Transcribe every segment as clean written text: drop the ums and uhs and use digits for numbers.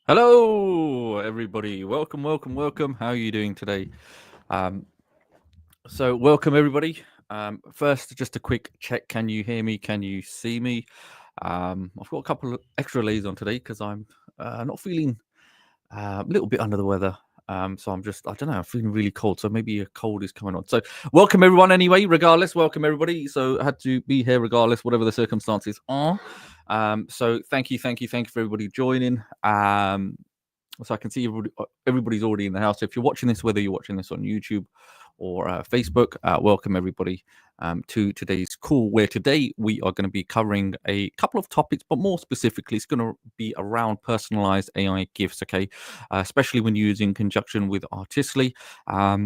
Hello, everybody. Welcome, welcome, welcome. How are you doing today? Welcome, everybody. First, just a quick check. Can you hear me? Can you see me? I've got a couple of extra layers on today because I'm not feeling a little bit under the weather. So I don't know, I'm feeling really cold. So maybe a cold is coming on. So welcome, everyone, anyway, regardless. Welcome, everybody. So I had to be here regardless, whatever the circumstances are. So thank you for everybody joining. So I can see everybody's already in the house. So if you're watching this, whether you're watching this on YouTube or Facebook, welcome everybody to today's call, where today we are going to be covering a couple of topics, but more specifically, it's going to be around personalized AI gifts, okay? Especially when used in conjunction with Artistly. How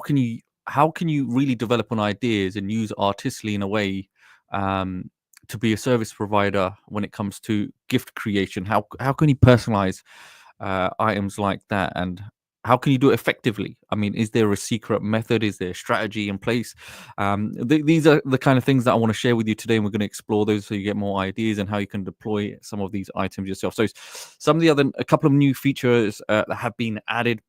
can you really develop on ideas and use Artistly in a way to be a service provider when it comes to gift creation? How can you personalize items like that, and how can you do it effectively? I mean, is there a secret method? Is there a strategy in place? These are the kind of things that I want to share with you today, and we're going to explore those so you get more ideas and how you can deploy some of these items yourself. So a couple of new features that have been added,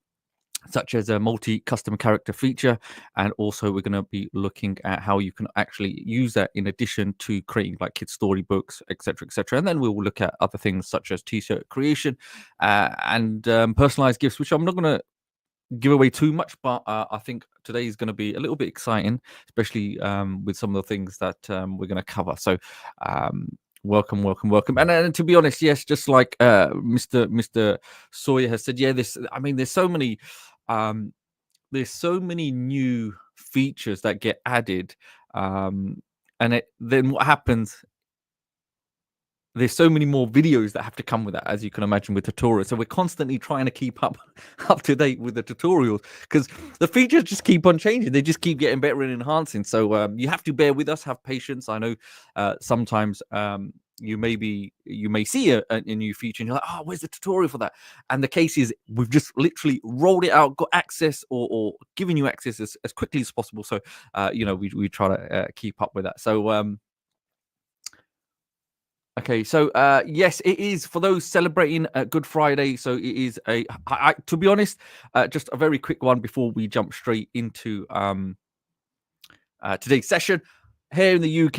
such as a multi-custom character feature, and also we're going to be looking at how you can actually use that in addition to creating like kids storybooks, etc., and then we will look at other things such as t-shirt creation and personalized gifts, which I'm not going to give away too much, but I think today is going to be a little bit exciting, especially with some of the things that we're going to cover. So welcome, and to be honest, yes, just like Mr. Sawyer has said, yeah, there's so many new features that get added, then what happens, there's so many more videos that have to come with that, as you can imagine, with tutorials. So we're constantly trying to keep up to date with the tutorials because the features just keep on changing. They just keep getting better and enhancing. So you have to bear with us, have patience. I know sometimes you may see a new feature and you're like, oh, where's the tutorial for that? And the case is we've just literally rolled it out, got access, or given you access as quickly as possible. So we try to keep up with that. So okay, so yes, it is for those celebrating Good Friday. So it is to be honest, just a very quick one before we jump straight into today's session. Here in the UK,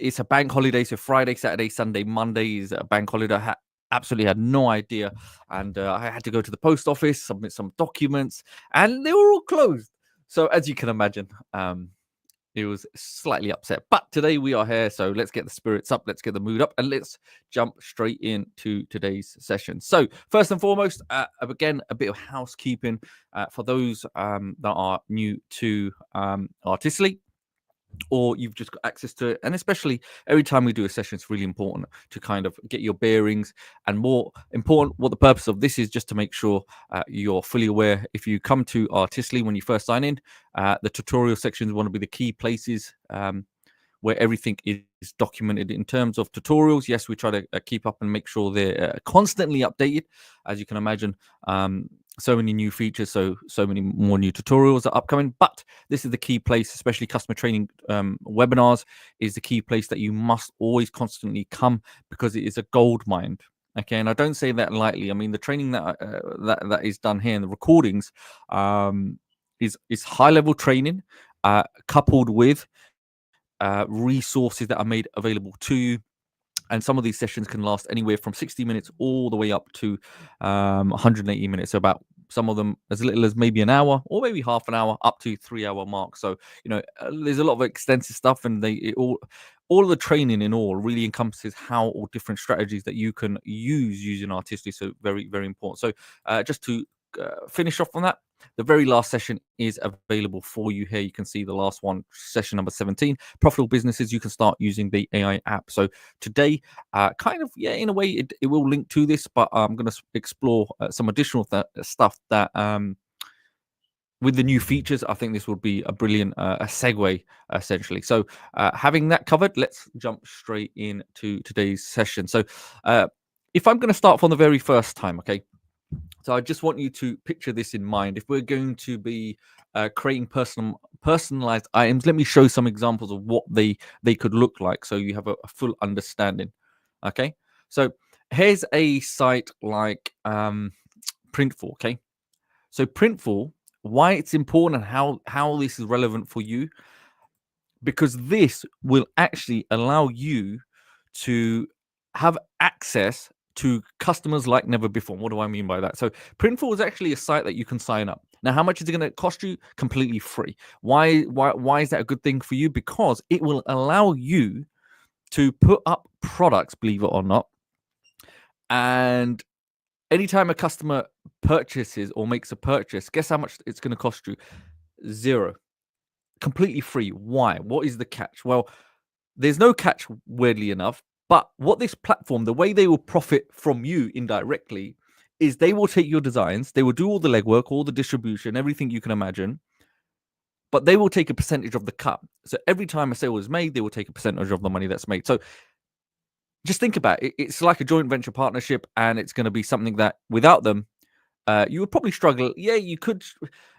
it's a bank holiday, so Friday, Saturday, Sunday, Monday is a bank holiday. I absolutely had no idea, and I had to go to the post office, submit some documents, and they were all closed. So as you can imagine, it was slightly upset. But today we are here, so let's get the spirits up, let's get the mood up, and let's jump straight into today's session. So first and foremost, again, a bit of housekeeping for those that are new to Artistly, or you've just got access to it. And especially every time we do a session, it's really important to kind of get your bearings, and more important, what the purpose of this is, just to make sure you're fully aware. If you come to Artistly when you first sign in, the tutorial sections want to be the key places where everything is documented in terms of tutorials. Yes, we try to keep up and make sure they're constantly updated. As you can imagine, so many new features, so many more new tutorials are upcoming. But this is the key place, especially customer training webinars, is the key place that you must always constantly come, because it is a gold mine. Okay, and I don't say that lightly. I mean, the training that is done here in the recordings is high level training, coupled with resources that are made available to you. And some of these sessions can last anywhere from 60 minutes all the way up to 180 minutes. So about some of them as little as maybe an hour, or maybe half an hour, up to 3 hour mark. So there's a lot of extensive stuff, and all of the training in all really encompasses how all different strategies that you can use using Artistly. So very, very important. So just to finish off on that, the very last session is available for you here. You can see the last one, session number 17, profitable businesses. You can start using the AI app. So today, in a way, it will link to this, but I'm going to explore some additional stuff that with the new features, I think this would be a brilliant a segue, essentially. So having that covered, let's jump straight into today's session. So if I'm going to start from the very first time, okay, so I just want you to picture this in mind. If we're going to be creating personalized items, let me show some examples of what they could look like, so you have a full understanding. Okay, so Here's a site like Printful. Okay, so Printful, why it's important and how this is relevant for you, because this will actually allow you to have access to customers like never before. What do I mean by that? So Printful is actually a site that you can sign up. Now, how much is it going to cost you? Completely free. Why is that a good thing for you? Because it will allow you to put up products, believe it or not, and anytime a customer purchases or makes a purchase, guess how much it's going to cost you? Zero. Completely free. Why? What is the catch? Well, there's no catch, weirdly enough. But what this platform, the way they will profit from you indirectly, is they will take your designs, they will do all the legwork, all the distribution, everything you can imagine, but they will take a percentage of the cut. So every time a sale is made, they will take a percentage of the money that's made. So just think about it. It's like a joint venture partnership, and it's going to be something that without them, you would probably struggle. Yeah, you could.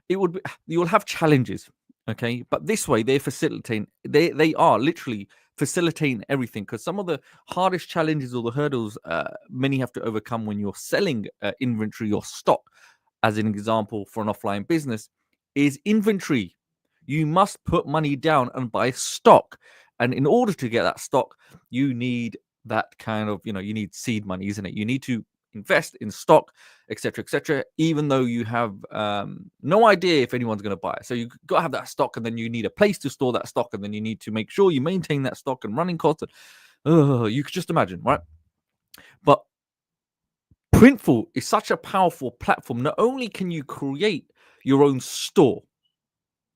It would. You'll have challenges. Okay, but this way they're facilitating. They are literally facilitating everything, because some of the hardest challenges or the hurdles many have to overcome when you're selling inventory or stock, as an example for an offline business, is inventory. You must put money down and buy stock, and in order to get that stock, you need that kind of, you need seed money, isn't it? You need to invest in stock, etc., even though you have no idea if anyone's going to buy it. So you got to have that stock, and then you need a place to store that stock, and then you need to make sure you maintain that stock and running costs. You could just imagine, right? But Printful is such a powerful platform. Not only can you create your own store,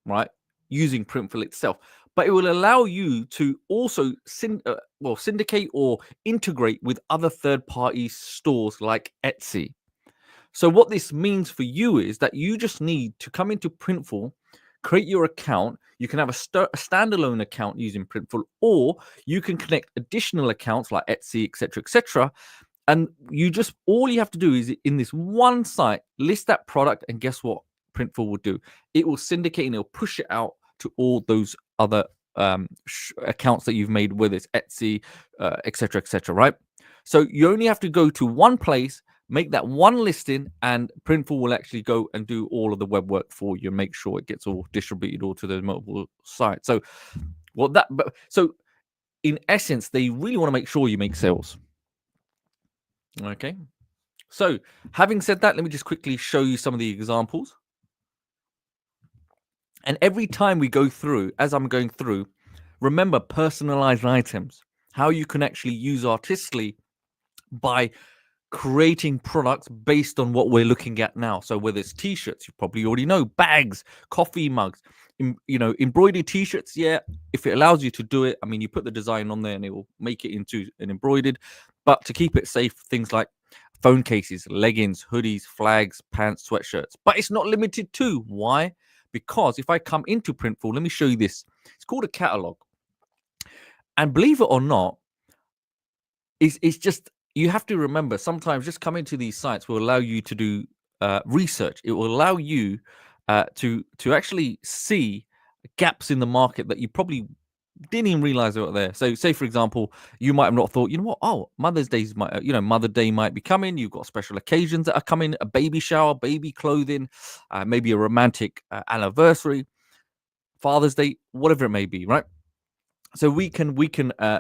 right, using Printful itself, but it will allow you to also syndicate or integrate with other third-party stores like Etsy. So what this means for you is that you just need to come into Printful, create your account. You can have a standalone account using Printful, or you can connect additional accounts like Etsy, etc. And all you have to do is, in this one site, list that product, and guess what Printful will do? It will syndicate and it'll push it out to all those other accounts that you've made, whether it's Etsy, etc., right? So you only have to go to one place, make that one listing, and Printful will actually go and do all of the web work for you and make sure it gets all distributed all to the multiple sites. So so in essence, they really want to make sure you make sales. Okay. So having said that, let me just quickly show you some of the examples. And every time we go through, as I'm going through, remember personalized items, how you can actually use Artistly by creating products based on what we're looking at now. So whether it's t-shirts, you probably already know, bags, coffee mugs, embroidered t-shirts. Yeah, if it allows you to do it, I mean, you put the design on there and it will make it into an embroidered. But to keep it safe, things like phone cases, leggings, hoodies, flags, pants, sweatshirts. But it's not limited to. Why? Because if I come into Printful, let me show you this. It's called a catalog. And believe it or not, it's just, you have to remember, sometimes just coming to these sites will allow you to do research. It will allow you to actually see gaps in the market that you probably didn't even realize were there. So, say for example, you might have not thought, you know what? Oh, Mother's Day might, Mother Day might be coming. You've got special occasions that are coming, a baby shower, baby clothing, maybe a romantic anniversary, Father's Day, whatever it may be, right? So we can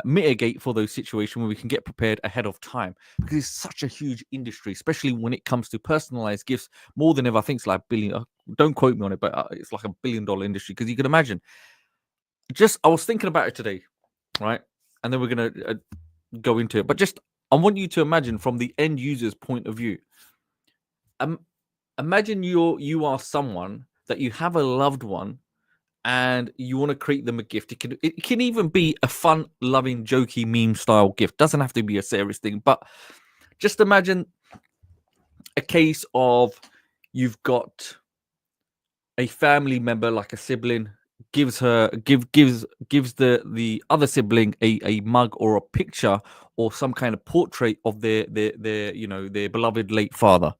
mitigate for those situations where we can get prepared ahead of time, because it's such a huge industry, especially when it comes to personalized gifts. More than ever, I think it's like billion. Don't quote me on it, but it's like $1 billion industry, because you can imagine. I was thinking about it today, right? And then we're gonna go into it. But I want you to imagine from the end user's point of view. Imagine you are someone that you have a loved one, and you want to create them a gift. It can even be a fun, loving, jokey, meme style gift. Doesn't have to be a serious thing. But just imagine a case of, you've got a family member, like a sibling, gives the other sibling a mug or a picture or some kind of portrait of their beloved late father.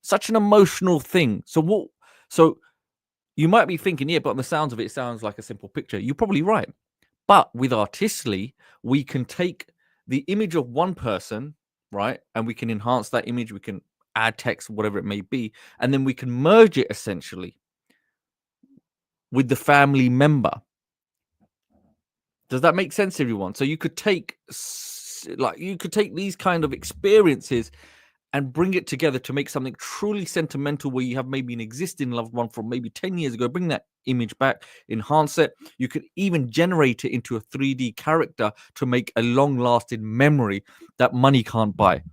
Such an emotional thing. So you might be thinking, yeah, but on the sounds of it, it sounds like a simple picture. You're probably right. But with Artistly, we can take the image of one person right? And we can enhance that image, we can add text, whatever it may be, and then we can merge it essentially with the family member. Does that make sense, everyone? So you could take you could take these kind of experiences and bring it together to make something truly sentimental, where you have maybe an existing loved one from maybe 10 years ago, bring that image back, enhance it. You could even generate it into a 3D character to make a long lasting memory that money can't buy.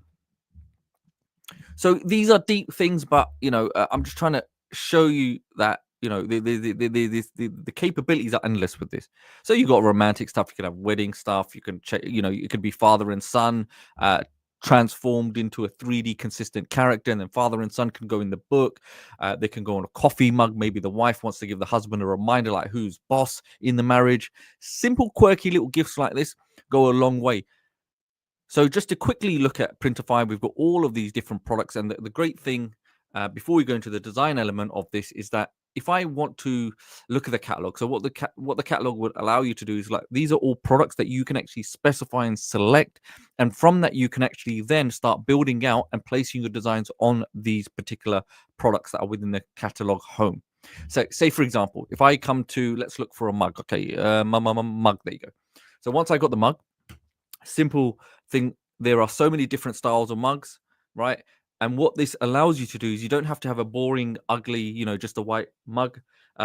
So these are deep things, but I'm just trying to show you that the capabilities are endless with this. So you got romantic stuff, you can have wedding stuff, you can it could be father and son transformed into a 3D consistent character, and then father and son can go in the book. They can go on a coffee mug. Maybe the wife wants to give the husband a reminder, like who's boss in the marriage. Simple, quirky little gifts like this go a long way. So just to quickly look at Printify, we've got all of these different products. And the great thing, before we go into the design element of this, is that if I want to look at the catalog, so what the catalog would allow you to do is, like, these are all products that you can actually specify and select. And from that, you can actually then start building out and placing your designs on these particular products that are within the catalog home. So say, for example, if I come to, let's look for a mug. Okay, mug, there you go. So once I got the mug, simple thing, there are so many different styles of mugs, right? And what this allows you to do is, you don't have to have a boring, ugly, just a white mug.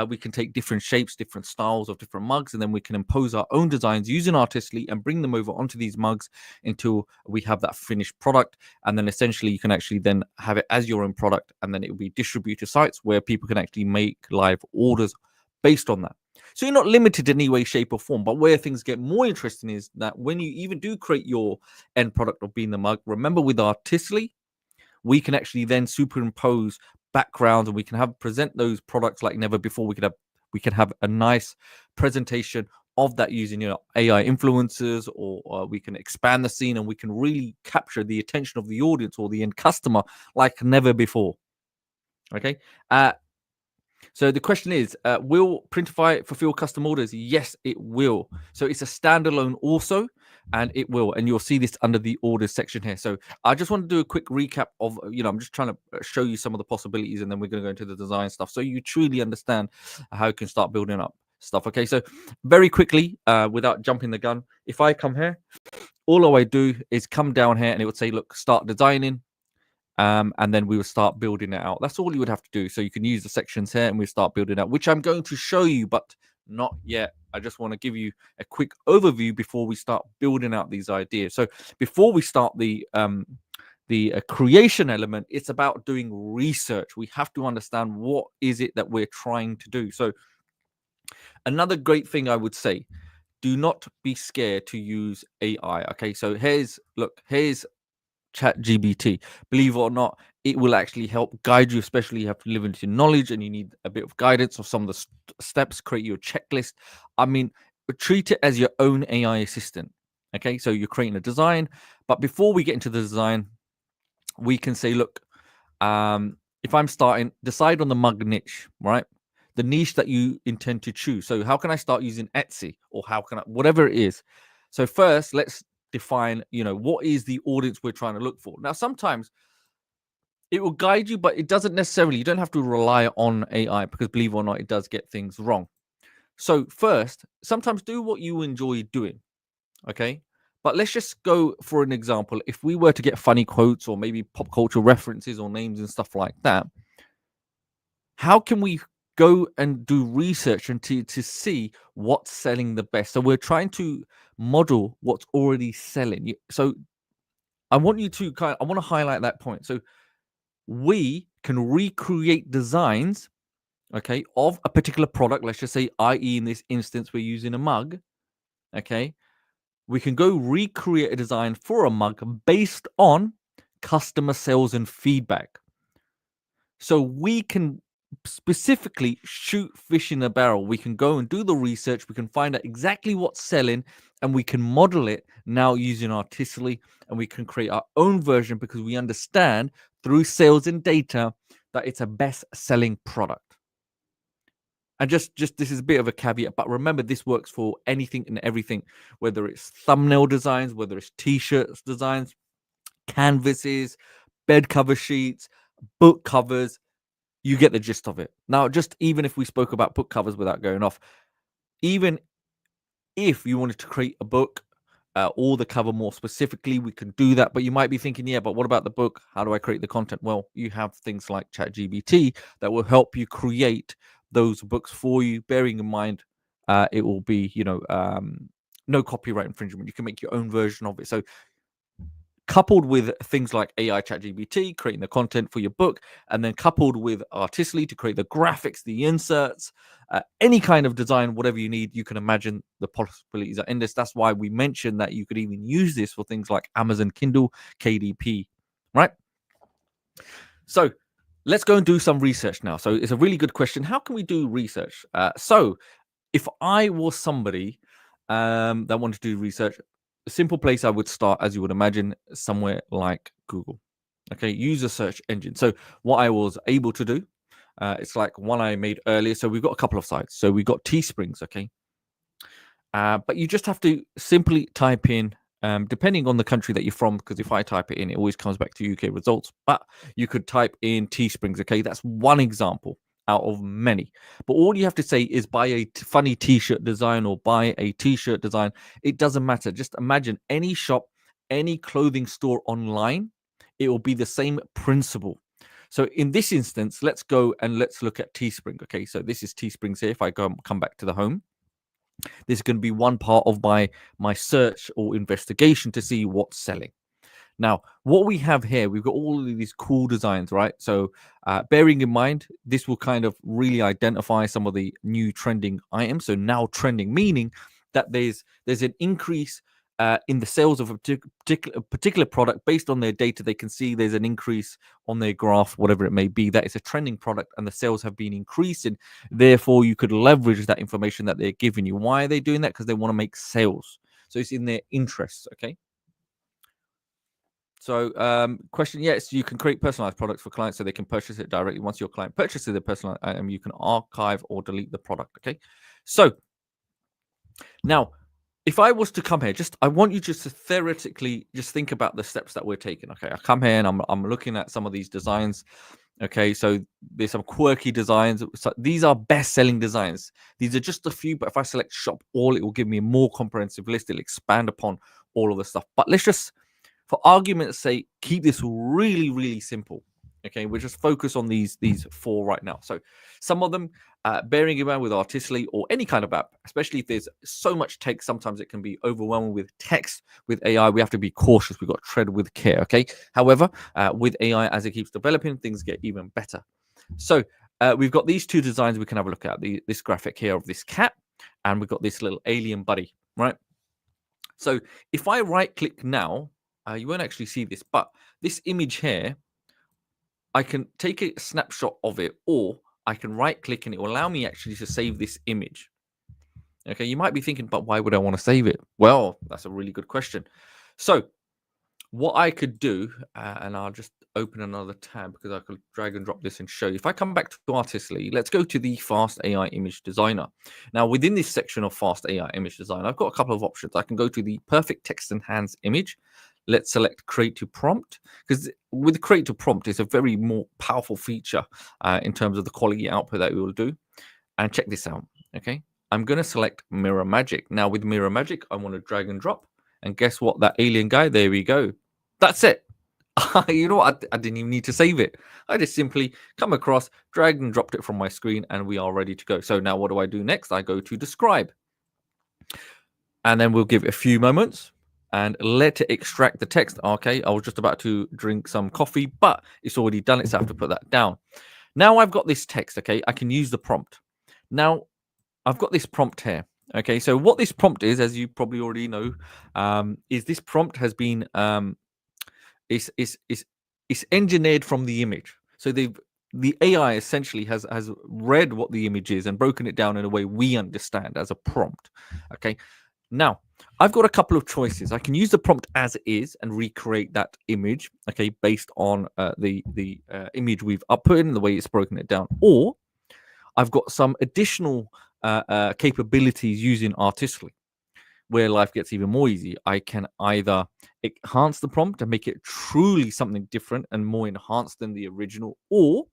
We can take different shapes, different styles of different mugs, and then we can impose our own designs using Artistly and bring them over onto these mugs until we have that finished product. And then essentially you can actually then have it as your own product, and then it will be distributed to sites where people can actually make live orders based on that. So you're not limited in any way, shape, or form. But where things get more interesting is that when you even do create your end product of being the mug, remember with Artistly, we can actually then superimpose backgrounds, and we can present those products like never before. We can have a nice presentation of that using AI influencers, or we can expand the scene, and we can really capture the attention of the audience or the end customer like never before. Okay. So the question is, will Printify fulfill custom orders? Yes, it will. So it's a standalone also, and it will. And you'll see this under the orders section here. So I just want to do a quick recap of, I'm just trying to show you some of the possibilities, and then we're going to go into the design stuff, so you truly understand how you can start building up stuff. Okay, so very quickly, without jumping the gun, if I come here, all I do is come down here, and it would say, look, start designing. And then we will start building it out. That's all you would have to do. So you can use the sections here, and we start building out, which I'm going to show you, but not yet. I just want to give you a quick overview before we start building out these ideas. So before we start the creation element, it's about doing research. We have to understand what is it that we're trying to do. So another great thing I would say, do not be scared to use AI. Okay, so here's ChatGPT. Believe it or not, it will actually help guide you, especially you have limited knowledge and you need a bit of guidance of some of the steps. Create your checklist. I mean, treat it as your own AI assistant. Okay, so you're creating a design, but before we get into the design, we can say, look, if I'm starting, decide on the mug niche, right? The niche that you intend to choose. So how can I start using Etsy, or how can I, whatever it is. So first, let's define, what is the audience we're trying to look for. Now, sometimes it will guide you, but it doesn't necessarily, you don't have to rely on AI, because believe it or not, it does get things wrong. So first, sometimes do what you enjoy doing. Okay. But let's just go for an example. If we were to get funny quotes, or maybe pop culture references, or names and stuff like that, how can we go and do research and to see what's selling the best? So we're trying to model what's already selling. So I want you to I want to highlight that point. So we can recreate designs, okay, of a particular product. Let's just say, i.e., in this instance, we're using a mug. Okay, we can go recreate a design for a mug based on customer sales and feedback. So we can specifically shoot fish in a barrel. We can go and do the research. We can find out exactly what's selling, and we can model it now using Artistly, and we can create our own version, because we understand through sales and data that it's a best-selling product. And just this is a bit of a caveat, but remember, this works for anything and everything, whether it's thumbnail designs, whether it's t-shirts designs, canvases, bed cover sheets, book covers. You get the gist of it. Now, just even if we spoke about book covers without going off, even if you wanted to create a book or the cover more specifically, we can do that. But you might be thinking, yeah, but what about the book? How do I create the content? Well, you have things like ChatGPT that will help you create those books for you, bearing in mind it will be, no copyright infringement. You can make your own version of it. So coupled with things like AI ChatGPT, creating the content for your book, and then coupled with Artistically to create the graphics, the inserts, any kind of design, whatever you need, you can imagine the possibilities are endless. That's why we mentioned that you could even use this for things like Amazon Kindle, KDP, right? So let's go and do some research now. So it's a really good question. How can we do research? So if I was somebody that wanted to do research, a simple place I would start, as you would imagine, somewhere like Google. Okay, use a search engine. So what I was able to do, it's like one I made earlier. So we've got a couple of sites. So we've got Teesprings, okay? But you just have to simply type in, depending on the country that you're from, because if I type it in, it always comes back to UK results. But you could type in Teesprings, okay? That's one example out of many. But all you have to say is buy a funny t-shirt design or buy a t-shirt design. It doesn't matter. Just imagine any shop, any clothing store online, it will be the same principle. So in this instance, let's go and let's look at Teespring. Okay, so this is Teesprings here. If I come back to the home, this is going to be one part of my search or investigation to see what's selling. Now, what we have here, we've got all of these cool designs, right? So bearing in mind, this will kind of really identify some of the new trending items. So now trending, meaning that there's an increase in the sales of a particular product based on their data. They can see there's an increase on their graph, whatever it may be, that it's a trending product and the sales have been increasing. Therefore, you could leverage that information that they're giving you. Why are they doing that? Because they want to make sales. So it's in their interests, okay? So, question: yes, you can create personalized products for clients so they can purchase it directly. Once your client purchases the personalized item, you can archive or delete the product. Okay. So now, if I was to come here, I want you just to theoretically just think about the steps that we're taking. Okay, I come here and I'm looking at some of these designs. Okay, so there's some quirky designs. So these are best-selling designs. These are just a few, but if I select shop all, it will give me a more comprehensive list. It'll expand upon all of the stuff. But let's just, for argument's sake, keep this really, really simple. Okay, we'll just focus on these four right now. So some of them, bearing in mind with Artistically or any kind of app, especially if there's so much text, sometimes it can be overwhelming with text. With AI, we have to be cautious. We've got to tread with care. Okay. However, with AI, as it keeps developing, things get even better. So we've got these two designs we can have a look at. This graphic here of this cat, and we've got this little alien buddy, right? So if I right click now, you won't actually see this, but this image here, I can take a snapshot of it, or I can right click and it will allow me actually to save this image. Okay, you might be thinking, but why would I want to save it? Well, that's a really good question. So what I could do, and I'll just open another tab because I could drag and drop this and show you. If I come back to Artistically, let's go to the Fast AI Image Designer. Now, within this section of Fast AI Image Design, I've got a couple of options. I can go to the Perfect Text Enhanced Image. Let's select Create to Prompt, because with Create to Prompt, it's a very more powerful feature in terms of the quality output that we will do. And check this out, okay? I'm going to select Mirror Magic. Now, with Mirror Magic, I want to drag and drop. And guess what? That alien guy, there we go. That's it. You know what? I didn't even need to save it. I just simply come across, dragged and dropped it from my screen, and we are ready to go. So now what do I do next? I go to Describe. And then we'll give it a few moments and let it extract the text. Okay, I was just about to drink some coffee, but it's already done it, so I have to put that down. Now I've got this text, okay? I can use the prompt. Now, I've got this prompt here. Okay, so what this prompt is, as you probably already know, is this prompt has been it's engineered from the image. So the AI essentially has read what the image is and broken it down in a way we understand as a prompt. Okay, now I've got a couple of choices. I can use the prompt as is and recreate that image, okay, based on the image we've uploaded and the way it's broken it down, or I've got some additional capabilities using Artistically. where life gets even more easy. I can either enhance the prompt and make it truly something different and more enhanced than the original, or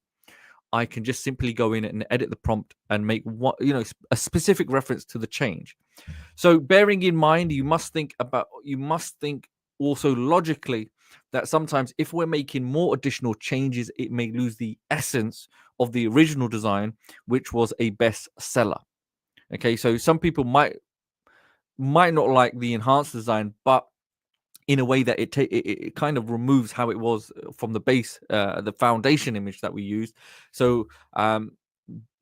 I can just simply go in and edit the prompt and make what a specific reference to the change. So bearing in mind, you must think also logically that sometimes if we're making more additional changes, it may lose the essence of the original design, which was a bestseller. Okay, so some people might not like the enhanced design, but in a way that it kind of removes how it was from the base, the foundation image that we used. So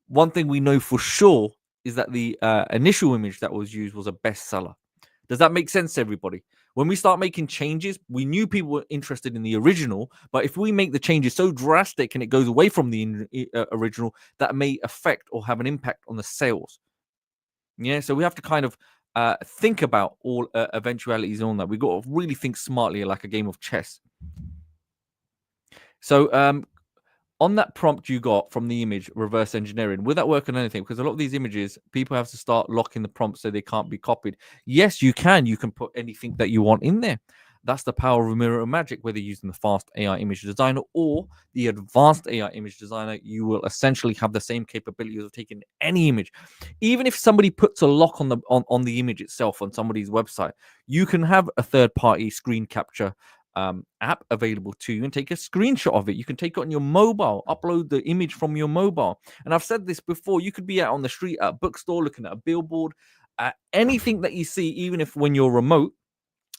one thing we know for sure is that the initial image that was used was a bestseller. Does that make sense to everybody? When we start making changes, we knew people were interested in the original, but if we make the changes so drastic and it goes away from the original, that may affect or have an impact on the sales. Yeah, so we have to kind of think about all eventualities on that. We've got to really think smartly, like a game of chess. So on that prompt you got from the image, reverse engineering, will that work on anything? Because a lot of these images, people have to start locking the prompt so they can't be copied. Yes, you can. You can put anything that you want in there. That's the power of Mirror Magic, whether using the fast AI image designer or the advanced AI image designer. You will essentially have the same capabilities of taking any image. Even if somebody puts a lock on the image itself on somebody's website, you can have a third-party screen capture app available to you and take a screenshot of it. You can take it on your mobile, upload the image from your mobile. And I've said this before, you could be out on the street at a bookstore looking at a billboard, anything that you see, even if when you're remote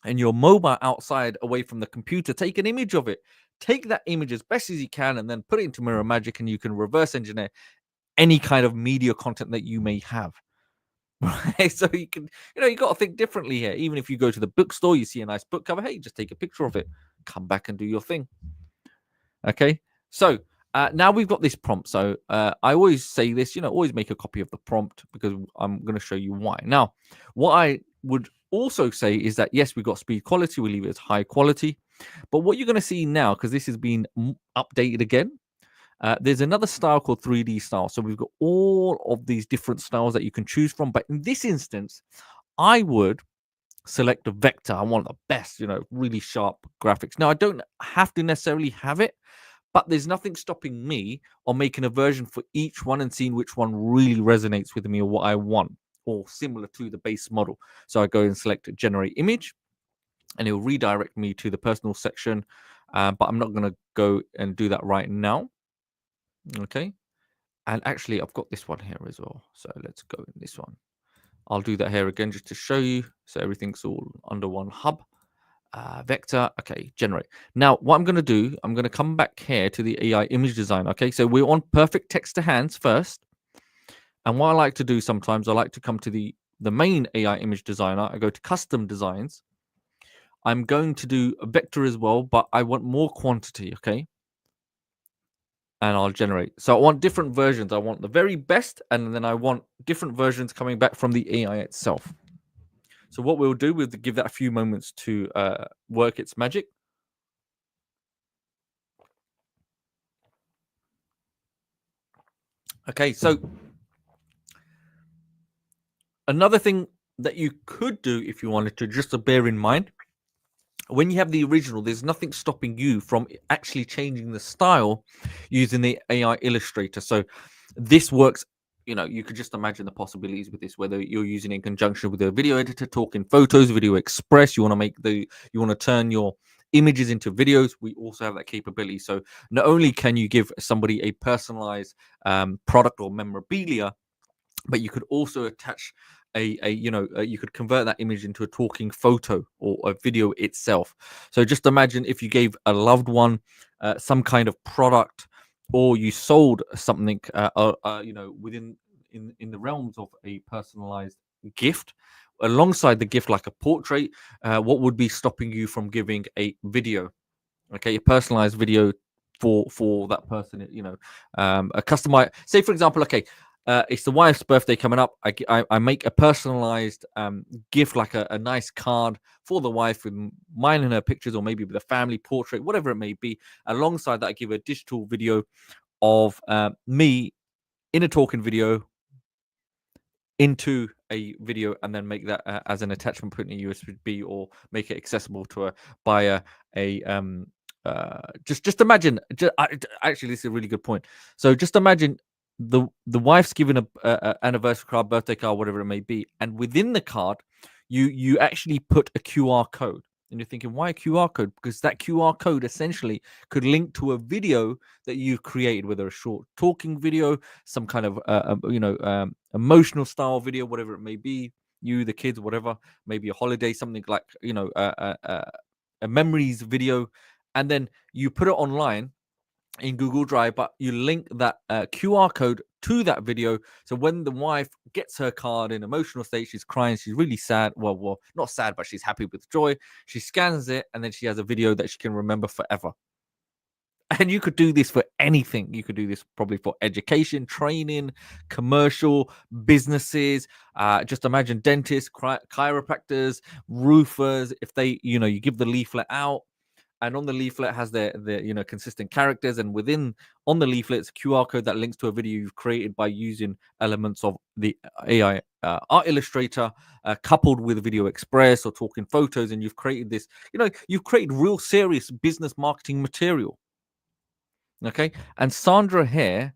and you're mobile outside away from the computer, take an image of it. Take that image as best as you can and then put it into Mirror Magic, and you can reverse engineer any kind of media content that you may have. Right? So you can, you got to think differently here. Even if you go to the bookstore, you see a nice book cover, hey, just take a picture of it, come back and do your thing. Okay, so now we've got this prompt. So I always say this, always make a copy of the prompt, because I'm going to show you why. Now, what I would also say is that yes, we've got speed quality, we leave it as high quality, but what you're going to see now, because this has been updated again, there's another style called 3D style. So we've got all of these different styles that you can choose from. But in this instance, I would select a vector. I want the best, really sharp graphics. Now, I don't have to necessarily have it, but there's nothing stopping me on making a version for each one and seeing which one really resonates with me or what I want, or similar to the base model. So I go and select generate image, and it will redirect me to the personal section. But I'm not going to go and do that right now. Okay. And actually, I've got this one here as well. So let's go in this one. I'll do that here again just to show you. So everything's all under one hub. Vector. Okay, generate. Now, what I'm going to do, I'm going to come back here to the AI image design. Okay, so we're on perfect text to hands first. And what I like to do sometimes, I like to come to the main AI image designer. I go to custom designs. I'm going to do a vector as well, but I want more quantity. Okay. And I'll generate. So I want different versions. I want the very best, and then I want different versions coming back from the AI itself. So what we'll do, we'll give that a few moments to work its magic. Okay, so another thing that you could do if you wanted to, just to bear in mind, when you have the original, there's nothing stopping you from actually changing the style using the AI Illustrator. So this works. You could just imagine the possibilities with this, whether you're using it in conjunction with a video editor, talking photos, Video Express, you want to turn your images into videos. We also have that capability. So not only can you give somebody a personalized product or memorabilia, but you could also attach you could convert that image into a talking photo or a video itself. So just imagine if you gave a loved one some kind of product, or you sold something within in the realms of a personalized gift alongside the gift, like a portrait. What would be stopping you from giving a video, okay, a personalized video for that person? A customized, say for example, okay, it's the wife's birthday coming up. I make a personalized gift, like a nice card for the wife with mine and her pictures, or maybe with a family portrait, whatever it may be. Alongside that, I give a digital video of me in a talking video into a video and then make that as an attachment, put in a USB, or make it accessible to a buyer. Just imagine. Actually, this is a really good point. So just imagine the wife's given a anniversary card, birthday card, whatever it may be, and within the card, you actually put a QR code. And you're thinking, why a QR code? Because that QR code essentially could link to a video that you've created, whether a short talking video, some kind of emotional style video, whatever it may be. You, the kids, whatever, maybe a holiday, something like a memories video, and then you put it online in Google Drive, but you link that QR code to that video. So when the wife gets her card in emotional state, she's crying, she's really sad. Well, not sad, but she's happy with joy. She scans it, and then she has a video that she can remember forever. And you could do this for anything. You could do this probably for education, training, commercial, businesses. Just imagine dentists, chiropractors, roofers. If they, you give the leaflet out, and on the leaflet has their consistent characters, and within on the leaflet it's a QR code that links to a video you've created by using elements of the AI Art Illustrator, coupled with Video Express or Talking Photos, and you've created this. You've created real serious business marketing material. Okay, and Sandra here.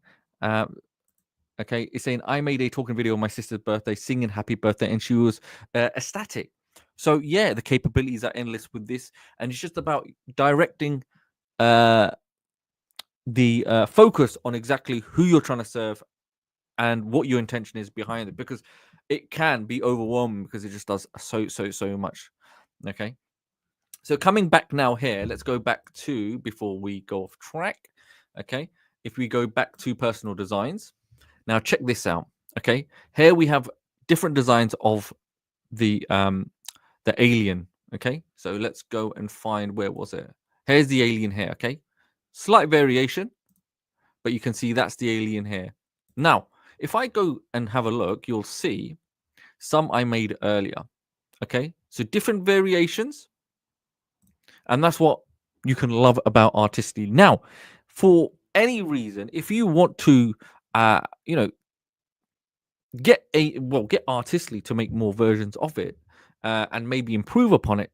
Okay, is saying, I made a talking video on my sister's birthday, singing happy birthday, and she was ecstatic. So yeah, the capabilities are endless with this, and it's just about directing the focus on exactly who you're trying to serve and what your intention is behind it, because it can be overwhelming because it just does so much. Okay, so coming back now here, let's go back to, before we go off track. Okay, if we go back to personal designs. Now check this out. Okay, here we have different designs of the alien. Okay, so let's go and find, where was it? Here's the alien here. Okay, slight variation, but you can see that's the alien here. Now, if I go and have a look, you'll see some I made earlier. Okay, so different variations, and that's what you can love about Artistly. Now, for any reason, if you want to get Artistly to make more versions of it, and maybe improve upon it,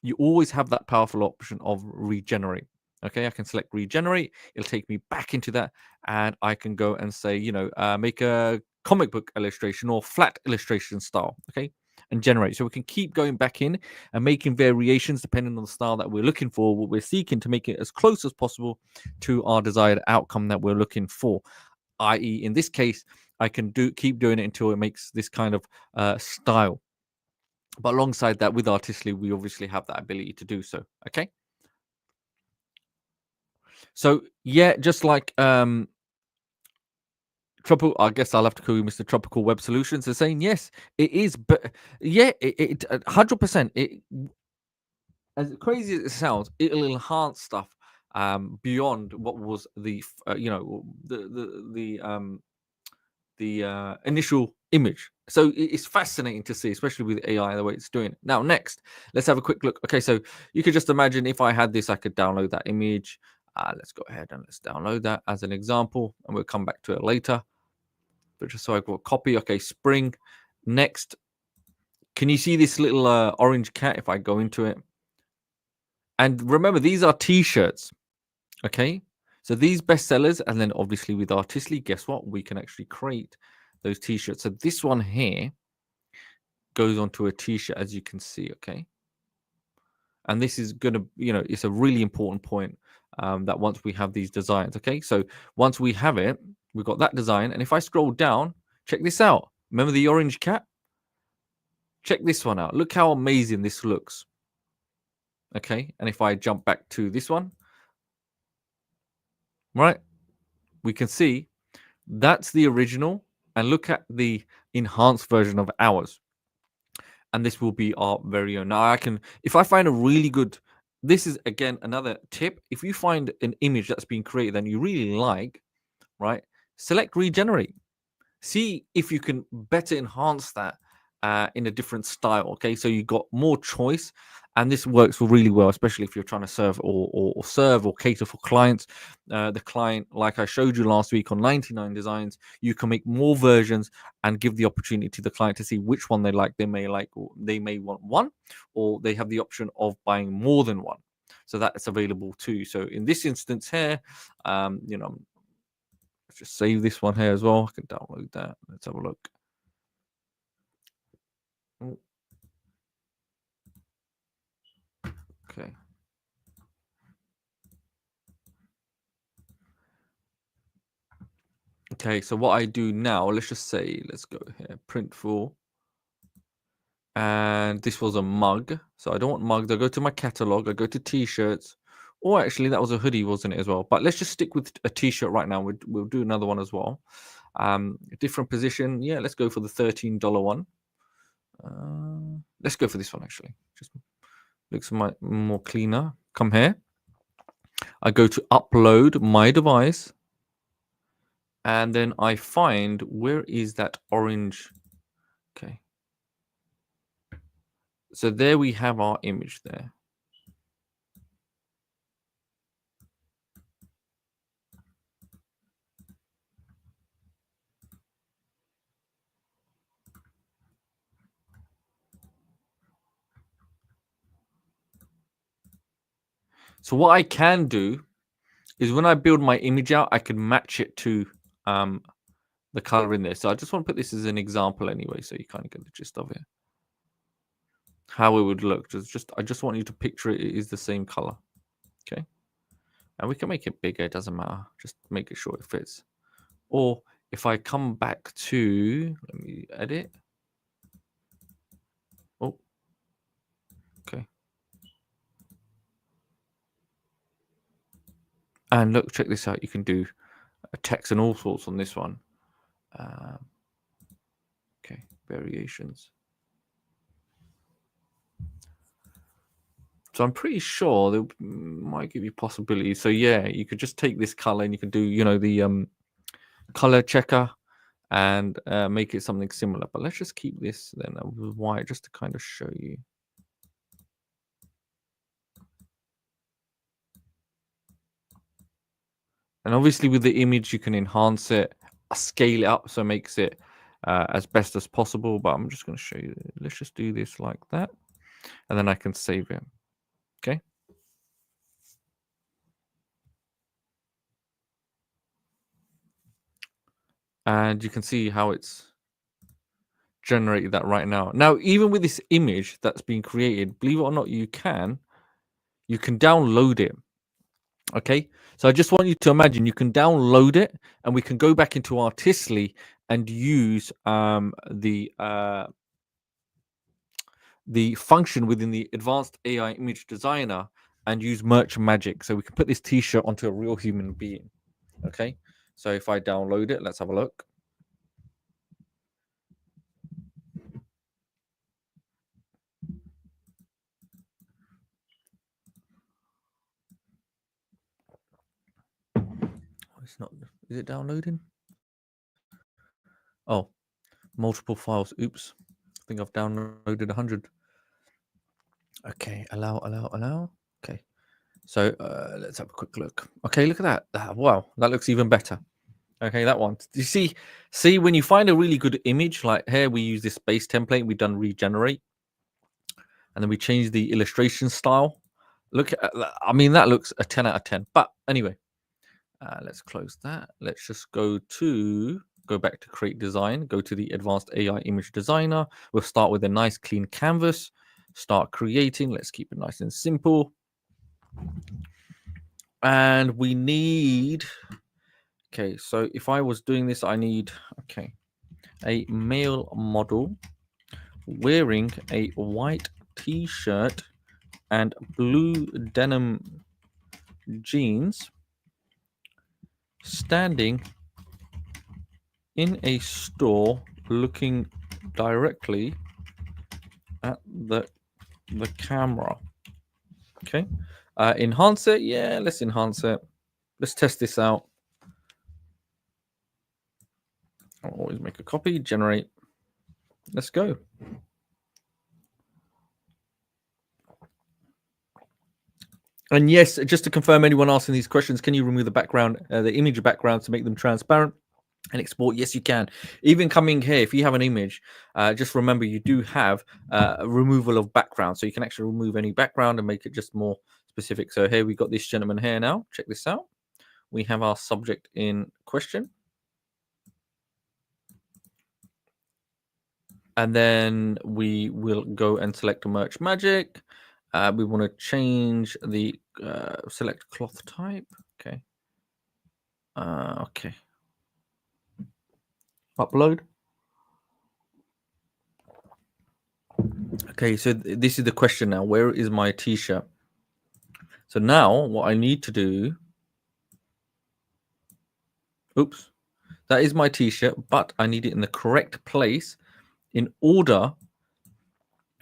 you always have that powerful option of regenerate. Okay, I can select regenerate. It'll take me back into that, and I can go and say, make a comic book illustration or flat illustration style. Okay, and generate. So we can keep going back in and making variations depending on the style that we're looking for, what we're seeking, to make it as close as possible to our desired outcome that we're looking for. I.e., in this case, I can keep doing it until it makes this kind of style. But alongside that, with Artistly, we obviously have that ability to do so. Okay. So yeah, just like Tropical, I guess I'll have to call you Mr. Tropical Web Solutions. They're saying yes, it is, but yeah, it 100%. It, as crazy as it sounds, it'll enhance stuff beyond what was the initial image. So it's fascinating to see, especially with AI, the way it's doing it. Now, next, let's have a quick look. Okay, so you could just imagine, if I had this, I could download that image. Let's go ahead and let's download that as an example, and we'll come back to it later. But just so I've got a copy. Okay, spring. Next, can you see this little orange cat if I go into it? And remember, these are t-shirts. Okay, so these bestsellers, and then obviously with Artistly, guess what? We can actually create those t-shirts. So this one here goes onto a t-shirt, as you can see. Okay, and this is gonna, it's a really important point, that once we have these designs. Okay, so once we have it, we've got that design, and if I scroll down, check this out. Remember the orange cat? Check this one out. Look how amazing this looks. Okay, and if I jump back to this one, right, we can see that's the original, and look at the enhanced version of ours. And this will be our very own. Now I can, if I find a really good, this is again another tip. If you find an image that's been created and you really like, right, select regenerate. See if you can better enhance that in a different style. Okay, so you got more choice, And this works really well, especially if you're trying to serve or serve or cater for clients. The client, like I showed you last week on 99 designs, you can make more versions and give the opportunity to the client to see which one they like. They may want one, or they have the option of buying more than one. So that's available too. So in this instance here, let's just save this one here as well. I can download that. Let's have a look. Oh, okay. Okay, so what I do now, let's just say, let's go here, print for, and this was a mug. So I don't want mugs. I go to my catalog, I go to t-shirts, or actually that was a hoodie, wasn't it, as well? But let's just stick with a t-shirt right now. We'll do another one as well. Different position. Yeah, let's go for the $13 one. Let's go for this one actually. Just looks more cleaner. Come here. I go to upload my device. And then I find, where is that orange? Okay. So there we have our image there. So what I can do is when I build my image out, I can match it to the color in there. So I just want to put this as an example anyway, so you kind of get the gist of it. How it would look. I just want you to picture it is the same color. Okay. And we can make it bigger, it doesn't matter. Just make it sure it fits. Or if I come back to, let me edit. Oh, okay. And look, check this out. You can do a text and all sorts on this one. Okay, variations. So I'm pretty sure they might give you possibilities. So yeah, you could just take this color and you can do, the color checker and make it something similar. But let's just keep this then with white just to kind of show you. And obviously with the image, you can enhance it, scale it up so it makes it as best as possible. But I'm just going to show you. Let's just do this like that. And then I can save it. Okay. And you can see how it's generated that right now. Now, even with this image that's been created, believe it or not, you can download it. Okay. So I just want you to imagine you can download it and we can go back into Artistly and use the function within the advanced AI image designer and use merch magic. So we can put this t-shirt onto a real human being. Okay. So if I download it, let's have a look. It's not, is it downloading? Oh, multiple files. Oops. I think I've downloaded 100. Okay, allow. Okay. So let's have a quick look. Okay, look at that. Wow, that looks even better. Okay, that one. Do you see when you find a really good image, like here we use this base template, we've done regenerate, and then we change the illustration style. Look at that. I mean, that looks a 10 out of 10. But anyway, let's close that. Let's just go back to create design, go to the advanced AI image designer. We'll start with a nice clean canvas, start creating. Let's keep it nice and simple. And we need, okay, so if I was doing this, I need, okay, a male model wearing a white t-shirt and blue denim jeans standing in a store looking directly at the camera. Okay. Enhance it. Yeah, let's enhance it. Let's test this out. I'll always make a copy, generate. Let's go. And yes, just to confirm, anyone asking these questions, can you remove the background, the image background to make them transparent and export? Yes, you can. Even coming here, if you have an image, just remember you do have removal of background. So you can actually remove any background and make it just more specific. So here we got this gentleman here now. Check this out. We have our subject in question. And then we will go and select merch magic. We want to change the select cloth type. Okay. Okay. Upload. Okay, so this is the question now. Where is my t-shirt? So now what I need to do, oops, that is my t-shirt, but I need it in the correct place in order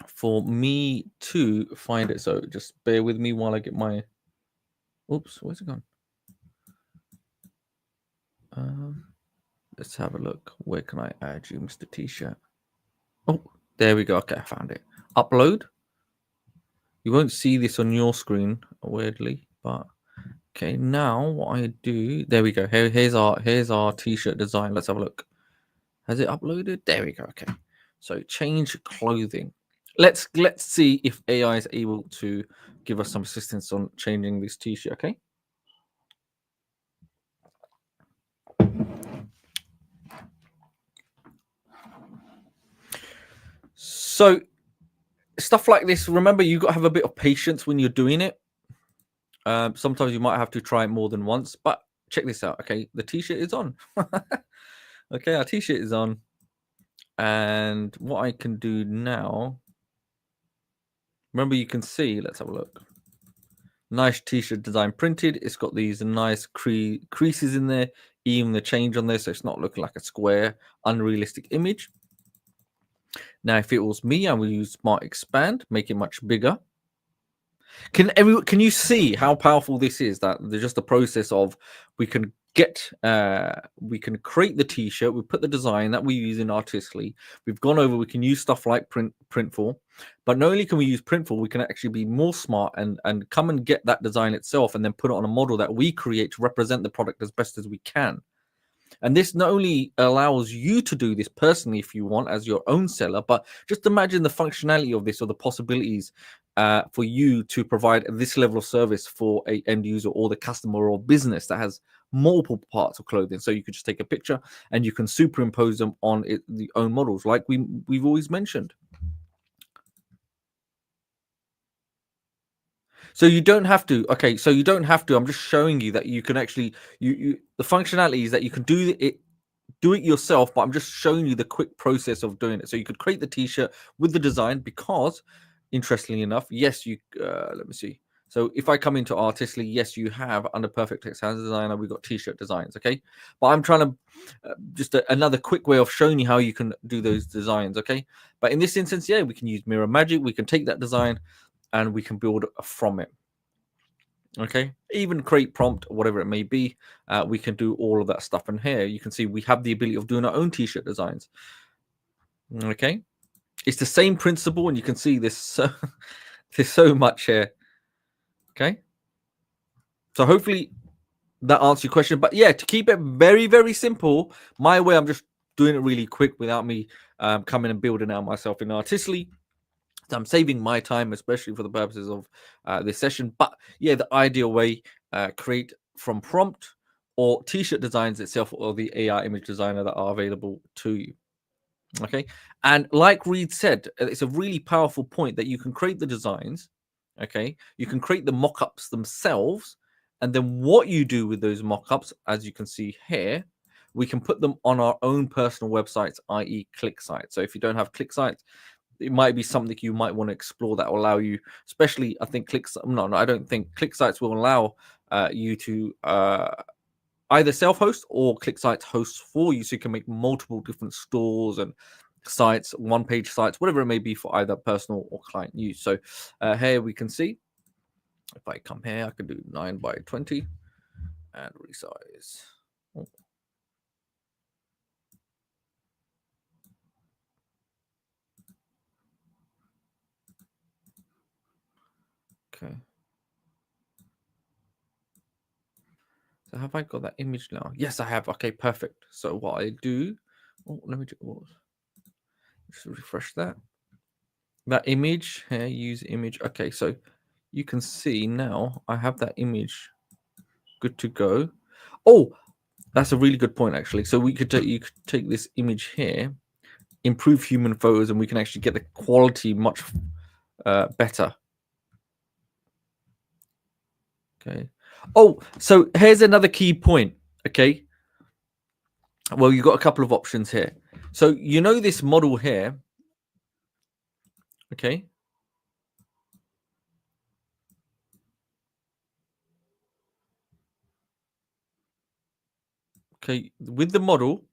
for me to find it. So just bear with me while I get my, oops, where's it gone? Let's have a look. Where can I add you, Mr. T-shirt? Oh, there we go. Okay, I found it. Upload. You won't see this on your screen, weirdly, but okay. Now what I do, there we go. Here's our T-shirt design. Let's have a look. Has it uploaded? There we go. Okay. So change clothing. Let's see if AI is able to give us some assistance on changing this T-shirt. Okay. So stuff like this. Remember, you got to have a bit of patience when you're doing it. Sometimes you might have to try it more than once, but check this out. Okay, the T-shirt is on. Okay, our T-shirt is on, and what I can do now. Remember, you can see. Let's have a look. Nice T-shirt design printed. It's got these nice creases in there, even the change on there, so it's not looking like a square, unrealistic image. Now, if it was me, I would use Smart Expand, make it much bigger. Can you see how powerful this is? That there's just a process of we can we can create the t-shirt, we put the design that we use in Artistly. We've gone over, we can use stuff like Printful, but not only can we use Printful, we can actually be more smart and come and get that design itself and then put it on a model that we create to represent the product as best as we can. And this not only allows you to do this personally if you want as your own seller, but just imagine the functionality of this or the possibilities for you to provide this level of service for a end user or the customer or business that has multiple parts of clothing. So you could just take a picture and you can superimpose them on the own models, like we've always mentioned. So you don't have to. Okay, so you don't have to. I'm just showing you that you can actually you the functionality is that you can do it yourself, but I'm just showing you the quick process of doing it. So you could create the t-shirt with the design because, interestingly enough, yes, you let me see. So if I come into Artistly, yes, you have under Perfect Text House Designer, we've got t-shirt designs, okay? But I'm trying to another quick way of showing you how you can do those designs, okay? But in this instance, yeah, we can use Mirror Magic. We can take that design and we can build from it. Okay, even create prompt, whatever it may be, we can do all of that stuff. And here you can see we have the ability of doing our own t-shirt designs. Okay, it's the same principle, and you can see this. There's so much here. Okay, so hopefully that answers your question. But yeah, to keep it very, very simple, my way, I'm just doing it really quick without me coming and building out myself in Artistly. So I'm saving my time, especially for the purposes of this session. But yeah, the ideal way, create from prompt or t-shirt designs itself or the AI image designer that are available to you. Okay. And like Reed said, it's a really powerful point that you can create the designs. Okay. You can create the mock-ups themselves. And then what you do with those mock-ups, as you can see here, we can put them on our own personal websites, i.e. click sites. So if you don't have click sites, it might be something you might want to explore that will allow you, especially I think no, I don't think click sites will allow you to either self-host or click sites hosts for you, so you can make multiple different stores and sites, one-page sites, whatever it may be for either personal or client use. So here we can see, if I come here, I can do 9 by 20 and resize. Oh, okay. So have I got that image now? Yes, I have. Okay, perfect. So what I do, let me just refresh that. That image here, use image. Okay, so you can see now I have that image good to go. Oh, that's a really good point actually. So you could take this image here, improve human photos, and we can actually get the quality much better. Okay. Oh, so here's another key point. Okay. Well, you've got a couple of options here. So you know this model here. Okay. Okay. With the model,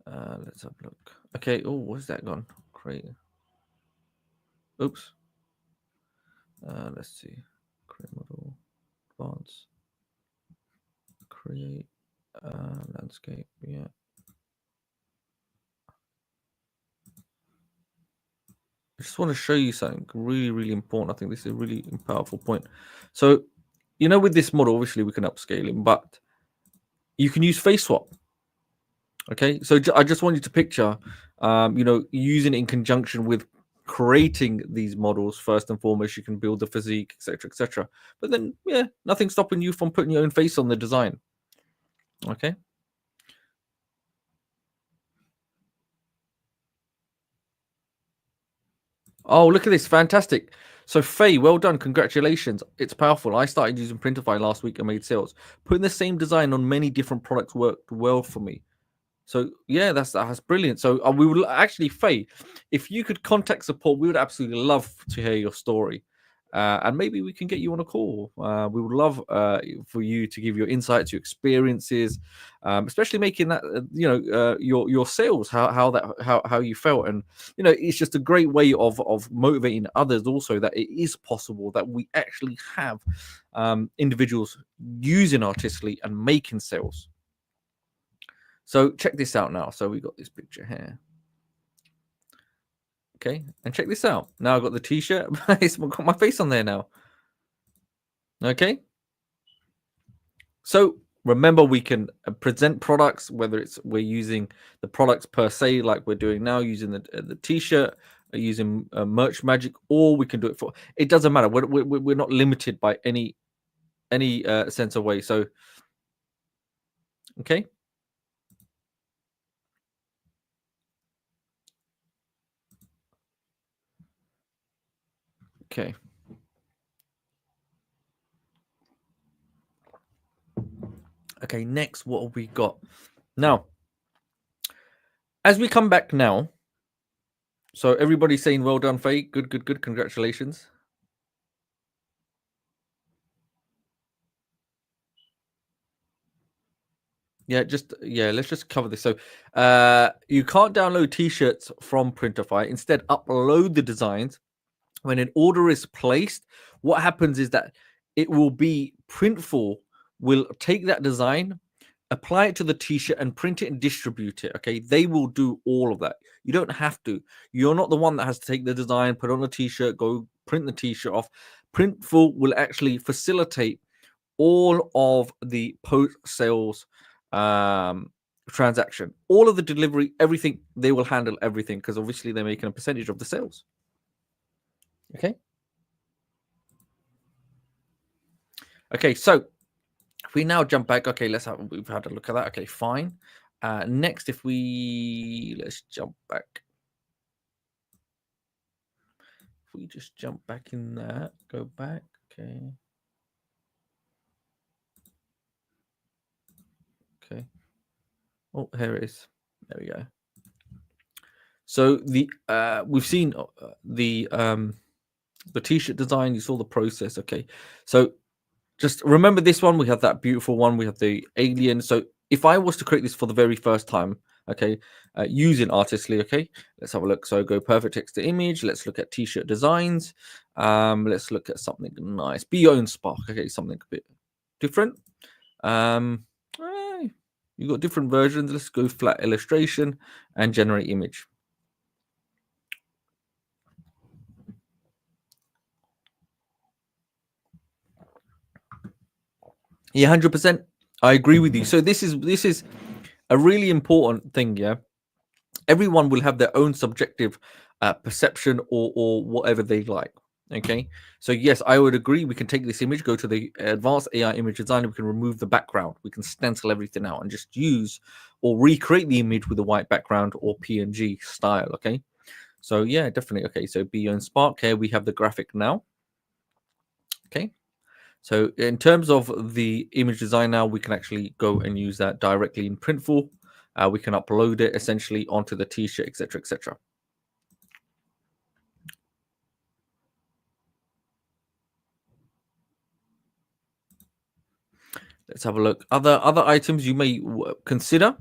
let's have a look. Okay. Oh, where's that gone? Create. Oops. Let's see. Create model. Advanced. Create. Landscape. Yeah. I just want to show you something really, really important. I think this is a really powerful point. So, you know, with this model, obviously we can upscale him, but you can use face swap. Okay, so I just want you to picture, using it in conjunction with creating these models. First and foremost, you can build the physique, etc., etc. But then, yeah, nothing stopping you from putting your own face on the design. Okay. Oh, look at this. Fantastic. So, Faye, well done. Congratulations. It's powerful. I started using Printify last week and made sales. Putting the same design on many different products worked well for me. So, yeah, that's brilliant. So, we would actually, Faye, if you could contact support, we would absolutely love to hear your story. And maybe we can get you on a call. We would love for you to give your insights, your experiences, especially making that your sales, how you felt, and it's just a great way of motivating others. Also, that it is possible that we actually have individuals using artistically and making sales. So check this out now. So we got this picture here. Okay, and check this out. Now I've got the t-shirt. It's got my face on there now. Okay. So remember, we can present products, whether it's we're using the products per se, like we're doing now, using the t-shirt, using merch magic, or we can do it for. It doesn't matter. We're not limited by any sense of way. So okay. Okay. Okay. Next, what have we got now? As we come back now, so everybody's saying, "Well done, Faye. Good, good, good. Congratulations." Let's just cover this. So, you can't download t-shirts from Printify. Instead, upload the designs. When an order is placed, what happens is that it will be Printful will take that design, apply it to the t-shirt, and print it and distribute it. Okay, they will do all of that. You don't have to. You're not the one that has to take the design, put on a t-shirt, go print the t-shirt off. Printful will actually facilitate all of the post sales transaction, all of the delivery, everything. They will handle everything because obviously they're making a percentage of the sales. Okay. Okay, so if we now jump back, okay, we've had a look at that. Okay, fine. Next, let's jump back. If we just jump back in there, go back. Okay. Okay. Oh, here it is. There we go. So we've seen the t-shirt design. You saw the process. Okay, so just remember this one. We have that beautiful one. We have the alien. So if I was to create this for the very first time, okay, using Artistly, okay, let's have a look. So go perfect text to image. Let's look at t-shirt designs. Let's look at something nice. Be your own spark. Okay, something a bit different. You got different versions. Let's go flat illustration and generate image. Yeah, 100%. I agree with you. So this is a really important thing. Yeah, everyone will have their own subjective perception or whatever they like. Okay, so yes, I would agree. We can take this image, go to the advanced AI image designer. We can remove the background. We can stencil everything out and just use or recreate the image with a white background or PNG style. Okay, so yeah, definitely. Okay, so beyond Spark here, we have the graphic now. Okay, so in terms of the image design now, we can actually go and use that directly in Printful. We can upload it essentially onto the t-shirt, etc., etc. Let's have a look. Other items you may consider.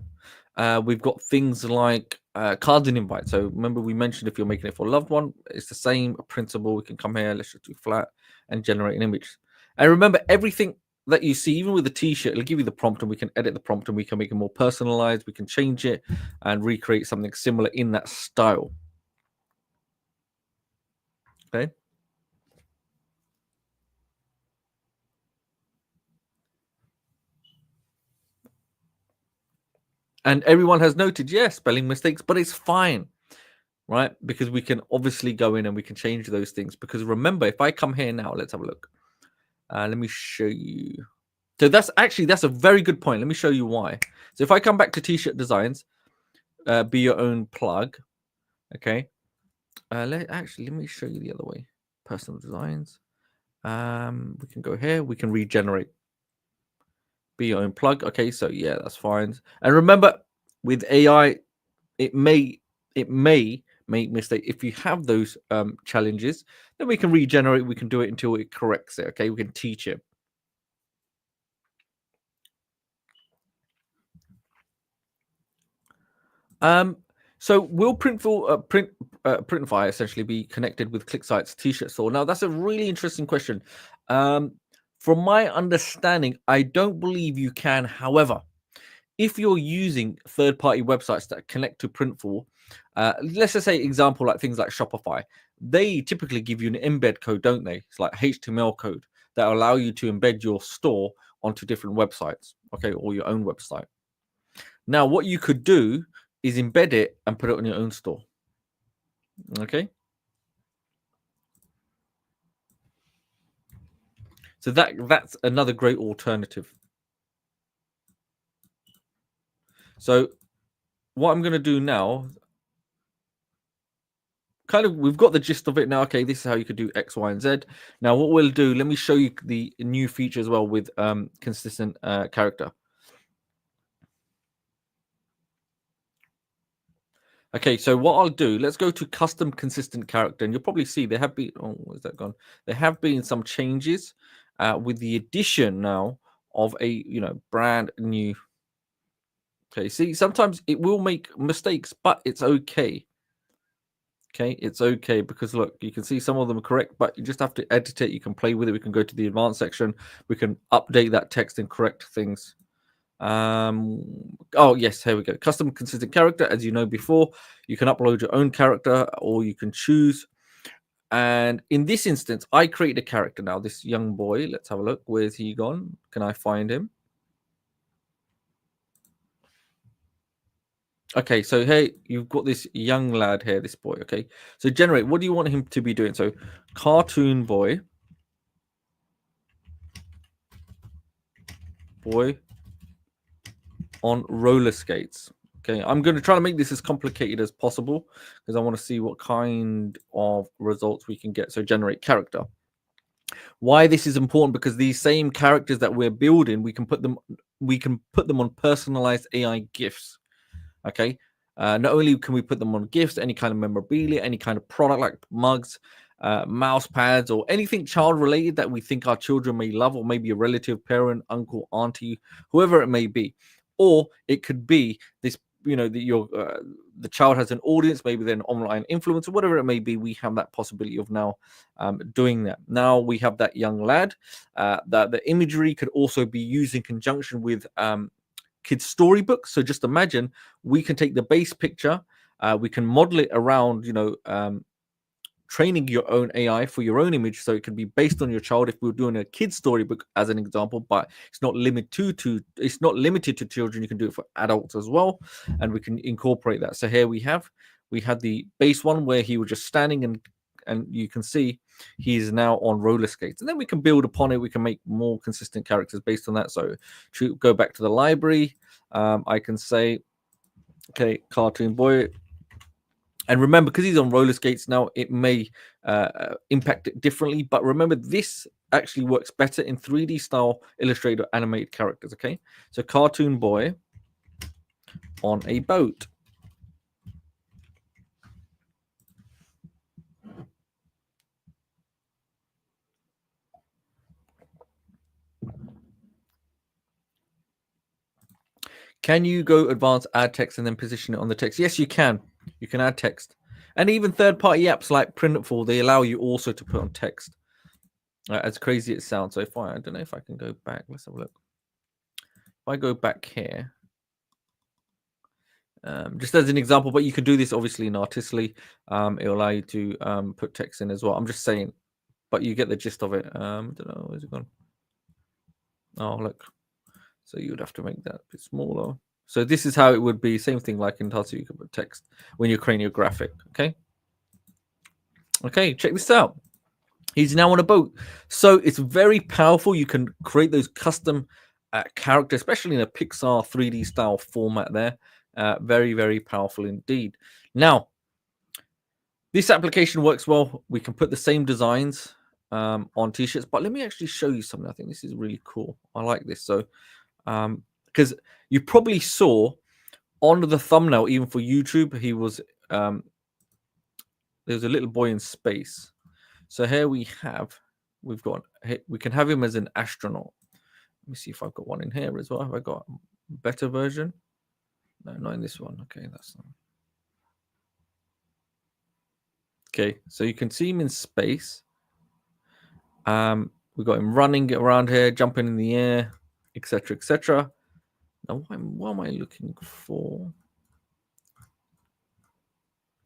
We've got things like cards and invites. So remember, we mentioned if you're making it for a loved one, it's the same principle. We can come here, let's just do flat and generate an image. And remember, everything that you see, even with the t-shirt, it'll give you the prompt, and we can edit the prompt, and we can make it more personalized. We can change it and recreate something similar in that style. Okay. And everyone has noted, yes, spelling mistakes, but it's fine, right? Because we can obviously go in and we can change those things. Because remember, if I come here now, let's have a look. Let me show you. So that's a very good point. Let me show you why. So if I come back to t-shirt designs, be your own plug. Okay. Let me show you the other way. Personal designs. We can go here. We can regenerate. Be your own plug. Okay. So yeah, that's fine. And remember, with AI, it may make mistake. If you have those challenges, then we can regenerate. We can do it until it corrects it. Okay. We can teach it. Um, so will Printify essentially be connected with ClickSite's t-shirt store? Now that's a really interesting question. Um, from my understanding, I don't believe you can. However, if you're using third-party websites that connect to Printful, let's just say example like things like Shopify, they typically give you an embed code, don't they? It's like HTML code that allow you to embed your store onto different websites, okay, or your own website. Now, what you could do is embed it and put it on your own store. Okay. So that's another great alternative. So what I'm going to do now, kind of, we've got the gist of it now. Okay, this is how you could do X, Y, and Z. Now, what we'll do, let me show you the new feature as well with consistent character. Okay, so what I'll do, let's go to custom consistent character, and you'll probably see there have been, oh, where's that gone? There have been some changes with the addition now of a, brand new. Okay, see, sometimes it will make mistakes, but it's okay. Okay, it's okay because look, you can see some of them are correct, but you just have to edit it. You can play with it. We can go to the advanced section. We can update that text and correct things. Oh yes, here we go. Custom consistent character. As you know before, you can upload your own character or you can choose. And in this instance, I create a character now. This young boy. Let's have a look. Where's he gone? Can I find him? Okay, so hey, you've got this young lad here, this boy. Okay, so generate. What do you want him to be doing? So, cartoon boy, boy on roller skates. Okay, I'm going to try to make this as complicated as possible because I want to see what kind of results we can get. So, generate character. Why this is important because these same characters that we're building, we can put them on personalized AI gifts. Okay. Not only can we put them on gifts, any kind of memorabilia, any kind of product like mugs, mouse pads, or anything child related that we think our children may love, or maybe a relative, parent, uncle, auntie, whoever it may be. Or it could be this, the child has an audience, maybe they're an online influencer, whatever it may be. We have that possibility of now doing that. Now we have that young lad. That the imagery could also be used in conjunction with kids' storybooks. So just imagine we can take the base picture, we can model it around, training your own AI for your own image, so it can be based on your child. If we were doing a kid's storybook as an example, but it's not limited to children. You can do it for adults as well, and we can incorporate that. So here we had the base one where he was just standing, and you can see he's now on roller skates, and then we can build upon it. We can make more consistent characters based on that. So to go back to the library, I can say, okay, cartoon boy. And remember, because he's on roller skates now, it may impact it differently. But remember, this actually works better in 3D style Illustrator animated characters. Okay, so cartoon boy on a boat. Can you go advanced, add text, and then position it on the text? Yes, you can. You can add text. And even third-party apps like Printful, they allow you also to put on text. As crazy as it sounds. So if I don't know if I can go back. Let's have a look. If I go back here, just as an example, but you can do this obviously in Artistly. It'll allow you to put text in as well. I'm just saying, but you get the gist of it. I don't know, where's it gone? Oh, look. So you would have to make that a bit smaller. So this is how it would be. Same thing like in Tatsu, you can put text when you're creating your graphic. Okay. Okay, check this out. He's now on a boat. So it's very powerful. You can create those custom characters, especially in a Pixar 3D style format there. Very, very powerful indeed. Now, this application works well. We can put the same designs on t-shirts, but let me actually show you something. I think this is really cool. I like this. So, because you probably saw on the thumbnail, even for YouTube, he was there was a little boy in space. So here we can have him as an astronaut. Let me see if I've got one in here as well. Have I got a better version? No, not in this one. Okay, that's not. Okay, so you can see him in space. We got him running around here, jumping in the air, etc., etc. Now, what am I looking for?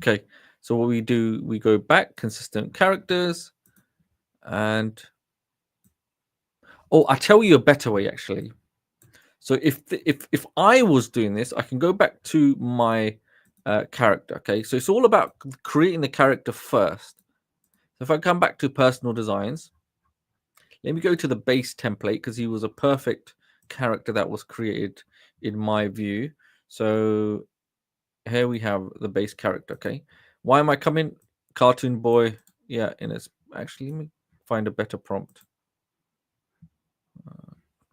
Okay, so what we do, we go back, consistent characters, and I tell you a better way actually. So if I was doing this, I can go back to my character. Okay, so it's all about creating the character first. So if I come back to personal designs, let me go to the base template because he was a perfect character that was created in my view. So here we have the base character. Okay, why am I coming? Cartoon boy. Yeah, and it's actually, let me find a better prompt.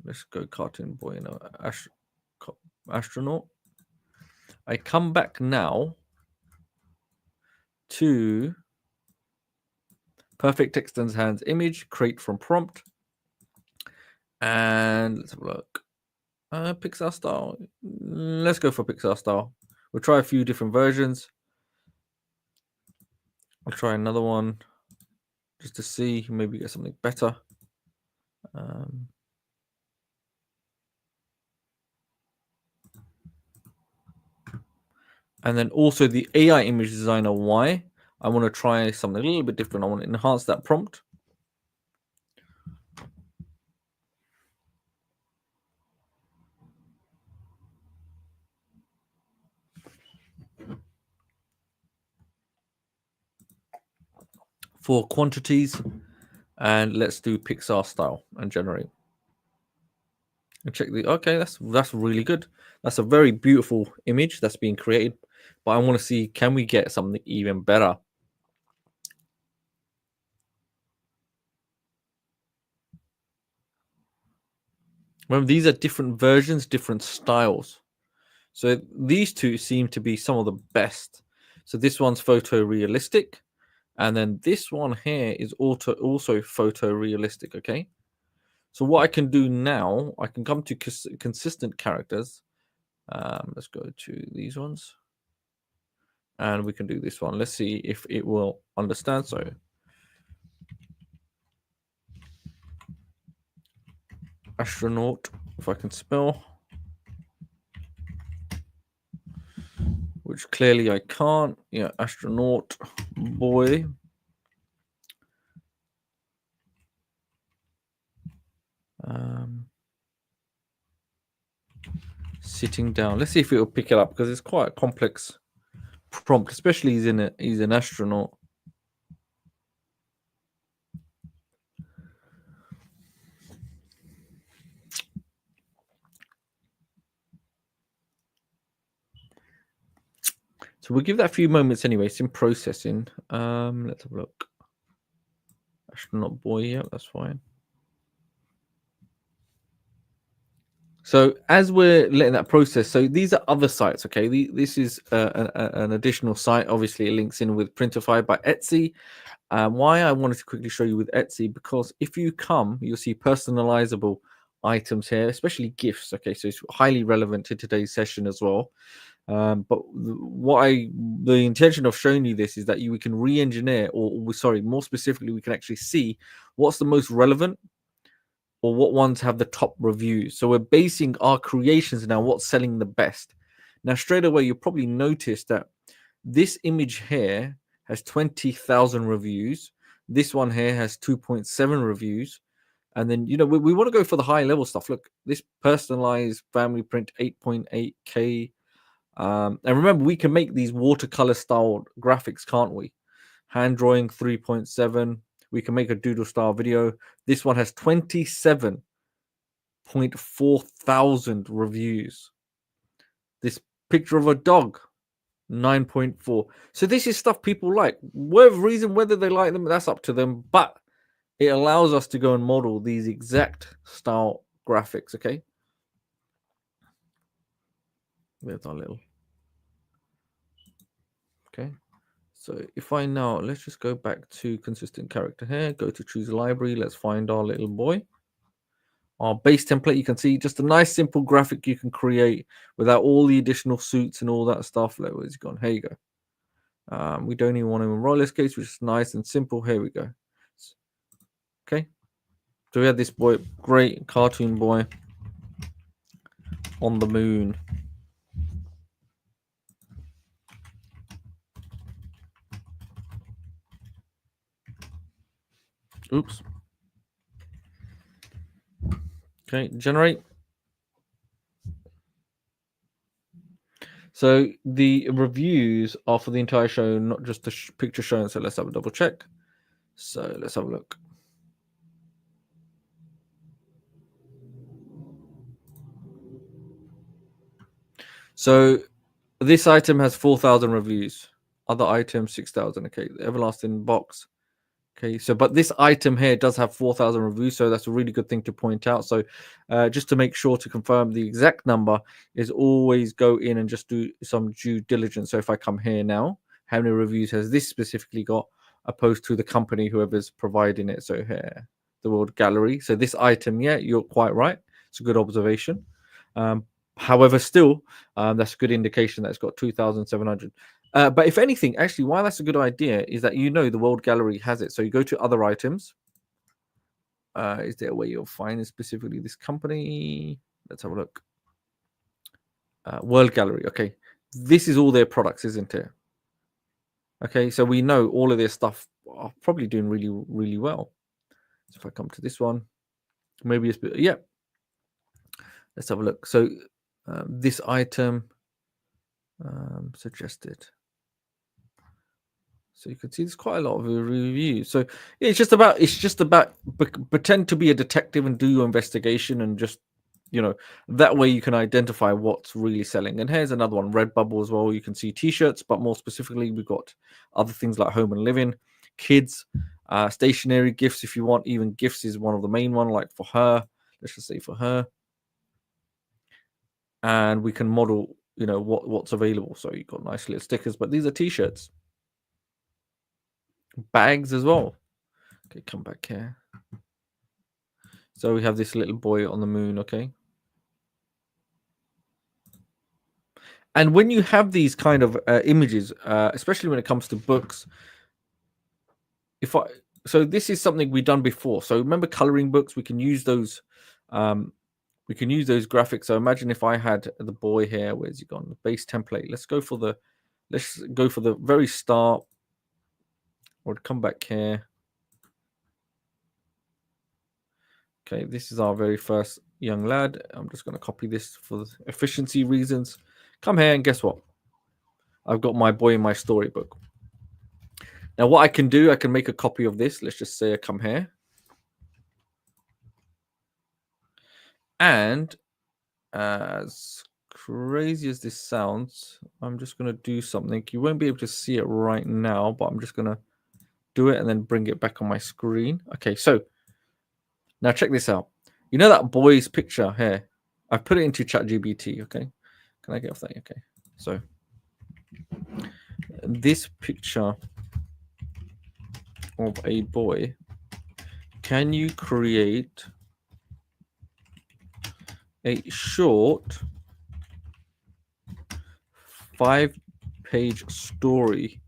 Let's go cartoon boy. Astronaut. I come back now to perfect text and hands image, create from prompt, and let's have a look. Pixar style. Let's go for Pixar style. We'll try a few different versions. I'll try another one just to see, maybe get something better. And then also the AI image designer Y. I want to try something a little bit different. I want to enhance that prompt. For quantities, and let's do Pixar style and generate. And check okay, that's really good. That's a very beautiful image that's being created. But I want to see, can we get something even better? Remember, these are different versions, different styles. So these two seem to be some of the best. So this one's photorealistic, and then this one here is also photorealistic. Okay. So what I can do now, I can come to consistent characters. Let's go to these ones, and we can do this one. Let's see if it will understand. So astronaut, if I can spell, which clearly I can't. Yeah, astronaut boy. Um, sitting down. Let's see if it will pick it up because it's quite a complex prompt, especially he's an astronaut. So we'll give that a few moments anyway. It's in processing. Let's have a look. Astronaut boy, yeah, that's fine. So as we're letting that process, so these are other sites, okay? This is an additional site. Obviously, it links in with Printify by Etsy. Why I wanted to quickly show you with Etsy, because if you come, you'll see personalizable items here, especially gifts. Okay, so it's highly relevant to today's session as well. But the intention of showing you this is that we can re-engineer, or sorry, more specifically, we can actually see what's the most relevant or what ones have the top reviews. So we're basing our creations now what's selling the best. Now, straight away, you probably noticed that this image here has 20,000 reviews. This one here has 2.7 reviews. And then, we want to go for the high level stuff. Look, this personalized family print 8.8K. And remember, we can make these watercolor style graphics, can't we? Hand drawing 3.7. We can make a doodle style video. This one has 27.4 thousand reviews. This picture of a dog, 9.4. So this is stuff people like. Whatever reason, whether they like them, that's up to them. But it allows us to go and model these exact style graphics. Okay. There's our little. Okay. So if I now, let's just go back to consistent character here, go to choose library. Let's find our little boy. Our base template, you can see just a nice simple graphic you can create without all the additional suits and all that stuff. Where's he gone? Here you go. We don't even want him in roller skates, which is nice and simple. Here we go. Okay. So we had this boy, great cartoon boy on the moon. Oops. Okay, generate. So the reviews are for the entire show, not just the picture shown. So let's have a double check. So let's have a look. So this item has 4,000 reviews. Other items 6,000. Okay, the everlasting box. Okay, so but this item here does have 4,000 reviews, so that's a really good thing to point out. So just to make sure to confirm the exact number is always go in and just do some due diligence. So if I come here now, how many reviews has this specifically got opposed to the company, whoever's providing it? So here, the World Gallery. So this item, yeah, you're quite right. It's a good observation. However, still, that's a good indication that it's got 2,700. But if anything, actually, why that's a good idea is that the World Gallery has it. So you go to other items. Is there a way you'll find specifically this company? Let's have a look. World Gallery. Okay. This is all their products, isn't it? Okay. So we know all of their stuff are probably doing really, really well. So if I come to this one, maybe it's, yeah. Let's have a look. So this item suggested. So you can see there's quite a lot of reviews. So yeah, it's just about pretend to be a detective and do your investigation, and just that way you can identify what's really selling. And here's another one, Redbubble as well. You can see t-shirts, but more specifically, we've got other things like home and living, kids, stationary gifts if you want. Even gifts is one of the main one, like for her. Let's just say for her, and we can model what's available. So you've got nice little stickers, but these are t-shirts. Bags as well. Okay, come back here. So we have this little boy on the moon, okay? And when you have these kind of images, especially when it comes to books, so this is something we've done before. So remember coloring books, we can use those graphics. So imagine if I had the boy here, where's he gone? The base template. Let's go for the very start. Or come back here. Okay, this is our very first young lad. I'm just going to copy this for efficiency reasons. Come here, and guess what? I've got my boy in my storybook. Now, what I can do, I can make a copy of this. Let's just say I come here. And as crazy as this sounds, I'm just going to do something. You won't be able to see it right now, but I'm just going to do it and then bring it back on my screen. Okay, so now check this out. You know that boy's picture here? I've put it into ChatGPT, okay? Can I get off that? Okay. So this picture of a boy, can you create a short 5-page story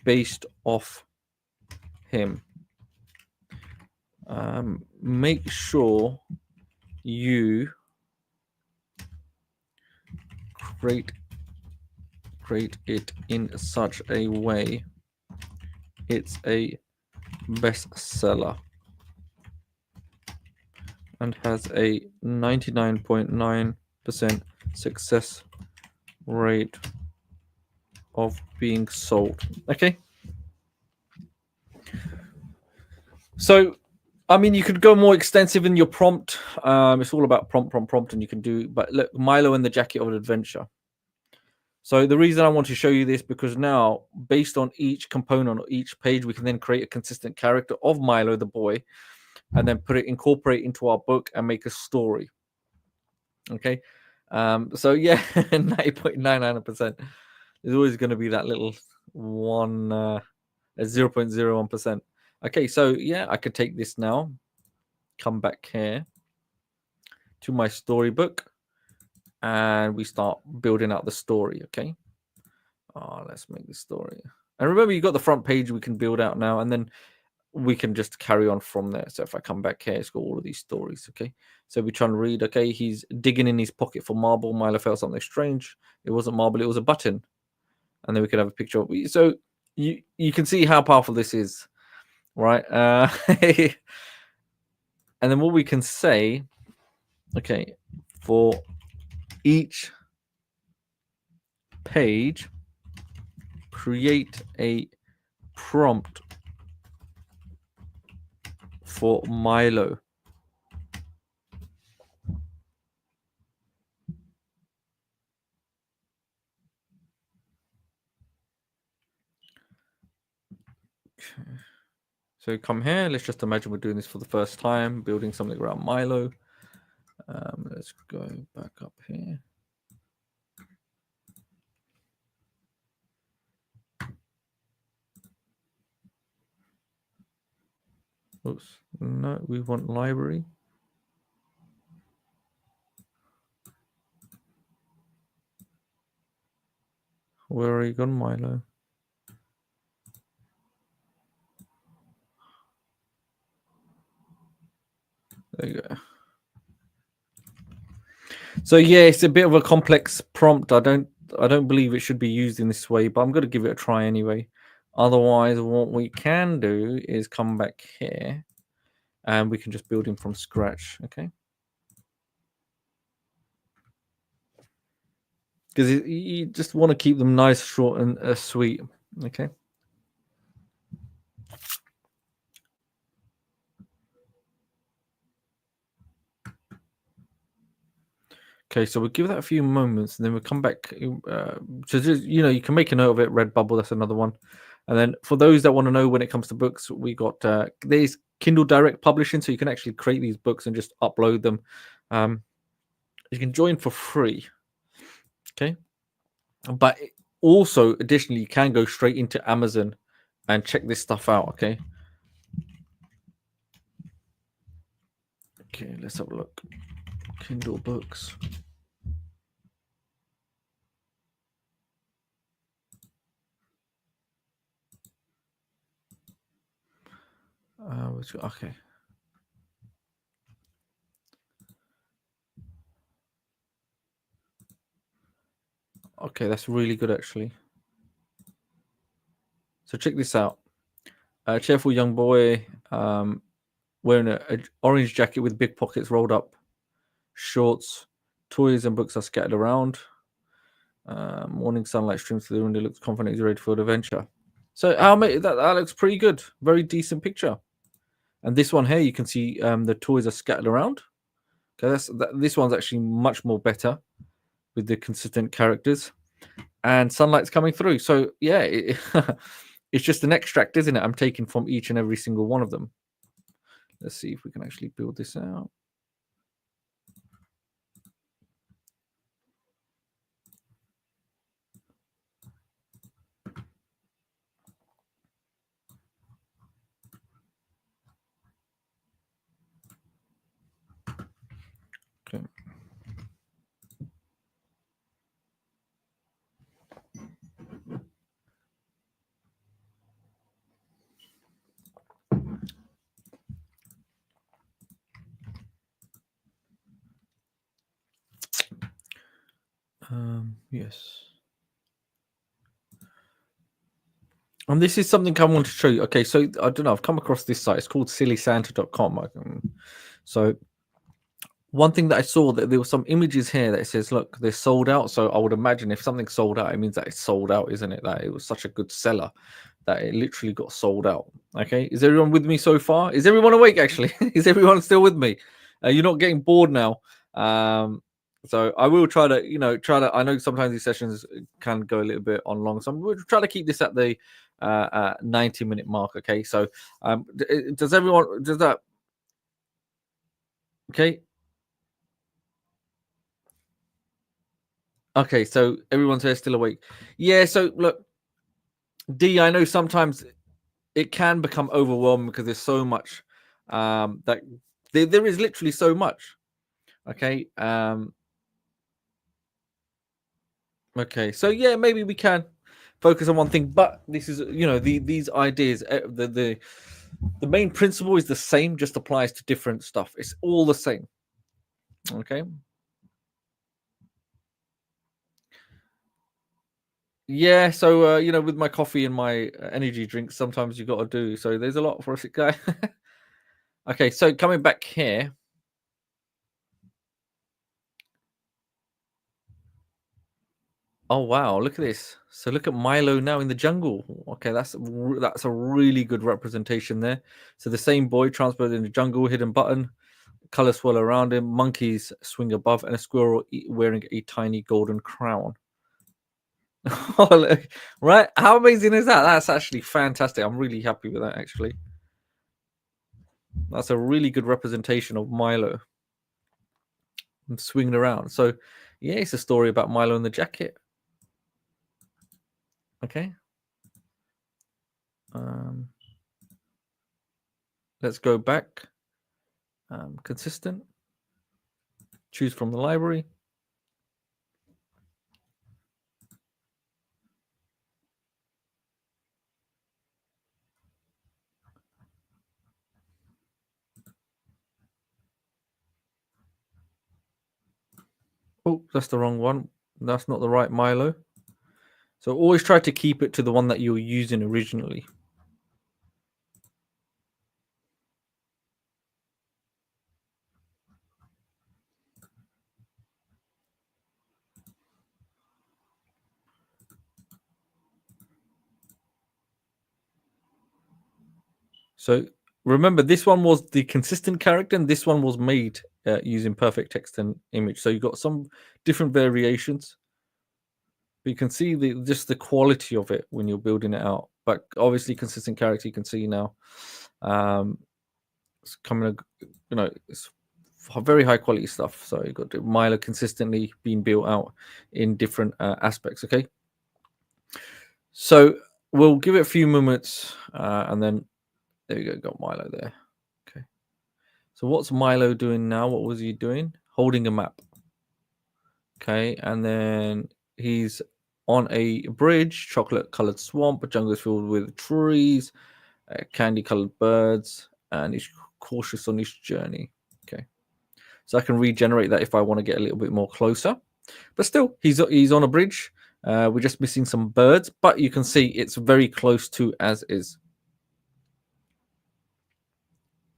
based off him? Make sure you create it in such a way it's a bestseller and has a 99.9% success rate of being sold. Okay. So, I mean, you could go more extensive in your prompt. It's all about prompt, and you can do. But look, Milo and the Jacket of Adventure. So the reason I want to show you this because now, based on each component or each page, we can then create a consistent character of Milo the boy, and then incorporate into our book and make a story. Okay. So yeah, 90.99%. There's always going to be that little 0.01%. Okay, so yeah, I could take this now, come back here to my storybook, and we start building out the story. Okay. Let's make the story. And remember, you got the front page we can build out now, and then we can just carry on from there. So if I come back here, it's got all of these stories. Okay. So we're trying to read. Okay. He's digging in his pocket for marble. Milo felt something strange. It wasn't marble, it was a button. And then we could have a picture of it. So you can see how powerful this is, right? And then what we can say, okay, for each page, create a prompt for Milo. Okay. So come here. Let's just imagine we're doing this for the first time, building something around Milo. Let's go back up here. Oops. No, we want library. Where are you gone, Milo? There you go. So yeah, it's a bit of a complex prompt. I don't believe it should be used in this way, but I'm going to give it a try anyway. Otherwise, what we can do is come back here and we can just build him from scratch. Okay. Because you just want to keep them nice, short, and sweet. Okay. Okay, so we'll give that a few moments, and then we'll come back. So just, you can make a note of it. Redbubble, that's another one. And then for those that want to know when it comes to books, we got there's Kindle Direct Publishing, so you can actually create these books and just upload them. You can join for free. Okay, but also additionally, you can go straight into Amazon and check this stuff out. Okay. Okay, let's have a look. Kindle books. Okay. Okay, that's really good actually. So check this out. Cheerful young boy. wearing a orange jacket with big pockets rolled up, shorts, toys and books are scattered around. Morning sunlight streams through the window. Looks confident he's ready for the adventure. So that looks pretty good. Very decent picture. And this one here, you can see the toys are scattered around. Okay, this one's actually much more better with the consistent characters, and sunlight's coming through. So yeah, it's just an extract, isn't it? I'm taking from each and every single one of them. Let's see if we can actually build this out. Okay. Yes. And this is something I want to show you. Okay, so I don't know. I've come across this site. It's called sillysanta.com. So one thing that I saw, that there were some images here that says, look, they're sold out. So I would imagine if something's sold out, it means that it's sold out, isn't it? That it was such a good seller that it literally got sold out. Okay, is everyone with me so far? Is everyone awake actually? Is everyone still with me? You're not getting bored now. So I will try to, I know sometimes these sessions can go a little bit on long, so I'm going to try to keep this at the 90-minute mark. Okay, so does that? Okay. Okay, so everyone's here still awake. Yeah, so look, D, I know sometimes it can become overwhelming because there's so much that there is literally so much. Okay. Okay, so yeah, maybe we can focus on one thing, but this is, these ideas, the main principle is the same, just applies to different stuff. It's all the same. Okay. Yeah, so with my coffee and my energy drinks, sometimes you got to do. So there's a lot for us, guy. Okay, so coming back here. Oh wow, look at this. So look at Milo now in the jungle. Okay, that's a really good representation there. So the same boy transported in the jungle, hidden button, color swirl around him, monkeys swing above, and a squirrel wearing a tiny golden crown. Oh, right? How amazing is that? That's actually fantastic. I'm really happy with that, actually. That's a really good representation of Milo swinging around. So, yeah, it's a story about Milo in the jacket. Okay. Let's go back. Consistent. Choose from the library. Oh, that's the wrong one. That's not the right Milo. So always try to keep it to the one that you were using originally. So remember, this one was the consistent character, and this one was made using perfect text and image. So you got some different variations. But you can see just the quality of it when you're building it out. But obviously, consistent character, you can see now. It's coming, it's very high quality stuff. So you've got Milo consistently being built out in different aspects. Okay. So we'll give it a few moments, and then there you go. Got Milo there. Okay. So what's Milo doing now? What was he doing? Holding a map. Okay, and then he's on a bridge, chocolate-colored swamp, a jungle is filled with trees, candy-colored birds, and he's cautious on his journey. Okay, so I can regenerate that if I want to get a little bit more closer. But still, he's on a bridge. We're just missing some birds, but you can see it's very close to as is.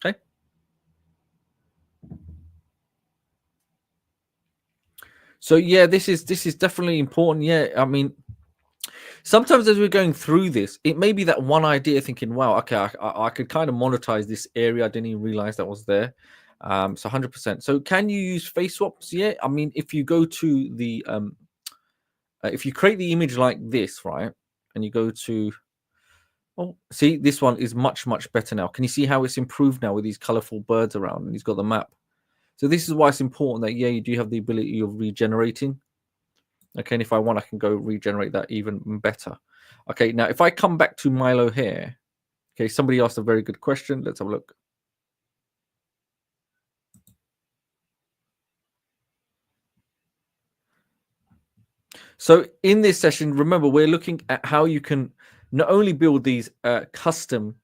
Okay. So yeah, this is definitely important. Yeah, I mean, sometimes as we're going through this, it may be that one idea thinking, wow, okay, I could kind of monetize this area. I didn't even realize that was there. So 100%. So can you use face swaps? Yeah. I mean, if you go to the, if you create the image like this, right, and you go to, oh, see, this one is much, much better now. Can you see how it's improved now with these colorful birds around and he's got the map? So this is why it's important that, yeah, you do have the ability of regenerating. Okay, and if I want, I can go regenerate that even better. Okay, now if I come back to Milo here, okay, somebody asked a very good question. Let's have a look. So in this session, remember, we're looking at how you can not only build these custom,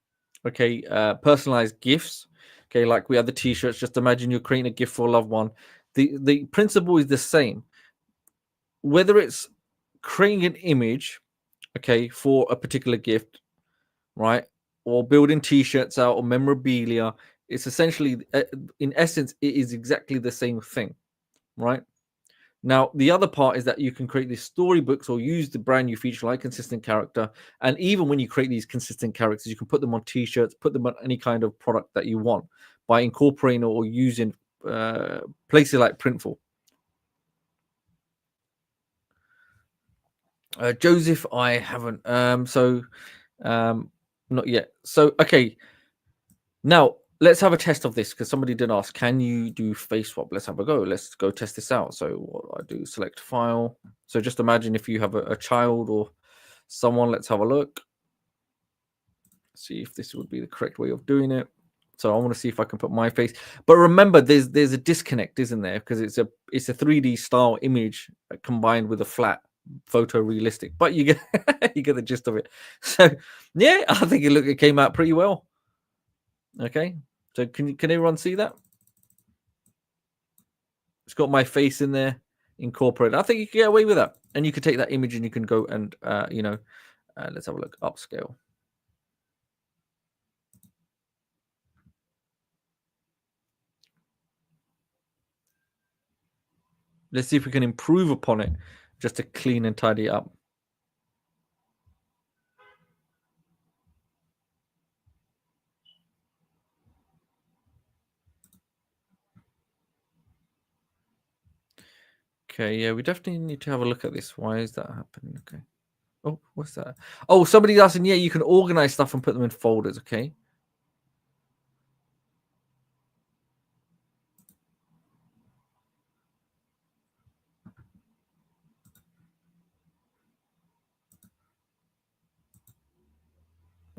okay, personalized gifts, okay, like we have the t-shirts. Just imagine you're creating a gift for a loved one. The principle is the same. Whether it's creating an image, okay, for a particular gift, right? Or building t-shirts out or memorabilia. It's essentially, in essence, it is exactly the same thing, right? Now, the other part is that you can create these storybooks or use the brand new feature like consistent character. And even when you create these consistent characters, you can put them on t-shirts, put them on any kind of product that you want by incorporating or using places like Printful. Joseph, I haven't. Um, not yet. So, okay, now, let's have a test of this because somebody did ask, can you do face swap? Let's have a go. Let's go test this out. So what I do, select file. So just imagine if you have a child or someone, let's have a look. See if this would be the correct way of doing it. So I want to see if I can put my face. But remember, there's a disconnect, isn't there? Because it's a 3D style image combined with a flat photorealistic. But you get you get the gist of it. So yeah, I think it came out pretty well. Okay. So can everyone see that? It's got my face in there incorporated. I think you can get away with that. And you can take that image and you can go and let's have a look. Upscale. Let's see if we can improve upon it just to clean and tidy it up. Okay, yeah, we definitely need to have a look at this. Why is that happening? Okay. Oh, what's that? Oh, somebody's asking, yeah, you can organize stuff and put them in folders, okay?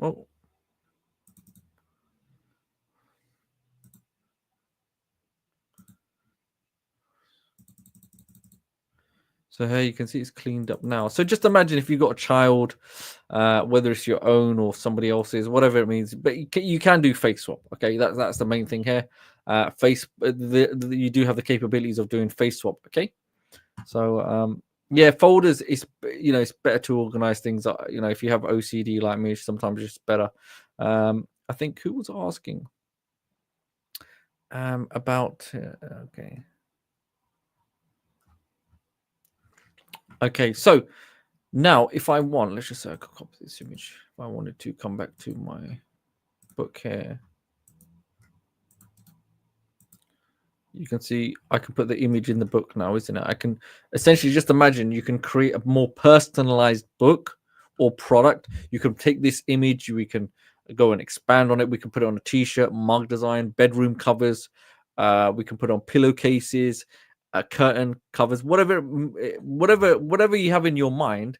Oh, so here you can see it's cleaned up now. So just imagine if you've got a child, whether it's your own or somebody else's, whatever it means, but you can do face swap. Okay, that's the main thing here. You do have the capabilities of doing face swap. Okay, so yeah, folders is it's better to organize things. If you have OCD like me, sometimes it's better. I think who was asking about okay. Okay, so now if I want, let's just say I could copy this image. If I wanted to come back to my book here, you can see I can put the image in the book now, isn't it? I can essentially just imagine you can create a more personalized book or product. You can take this image, we can go and expand on it. We can put it on a t-shirt, mug design, bedroom covers. We can put on pillowcases, curtain covers, whatever you have in your mind.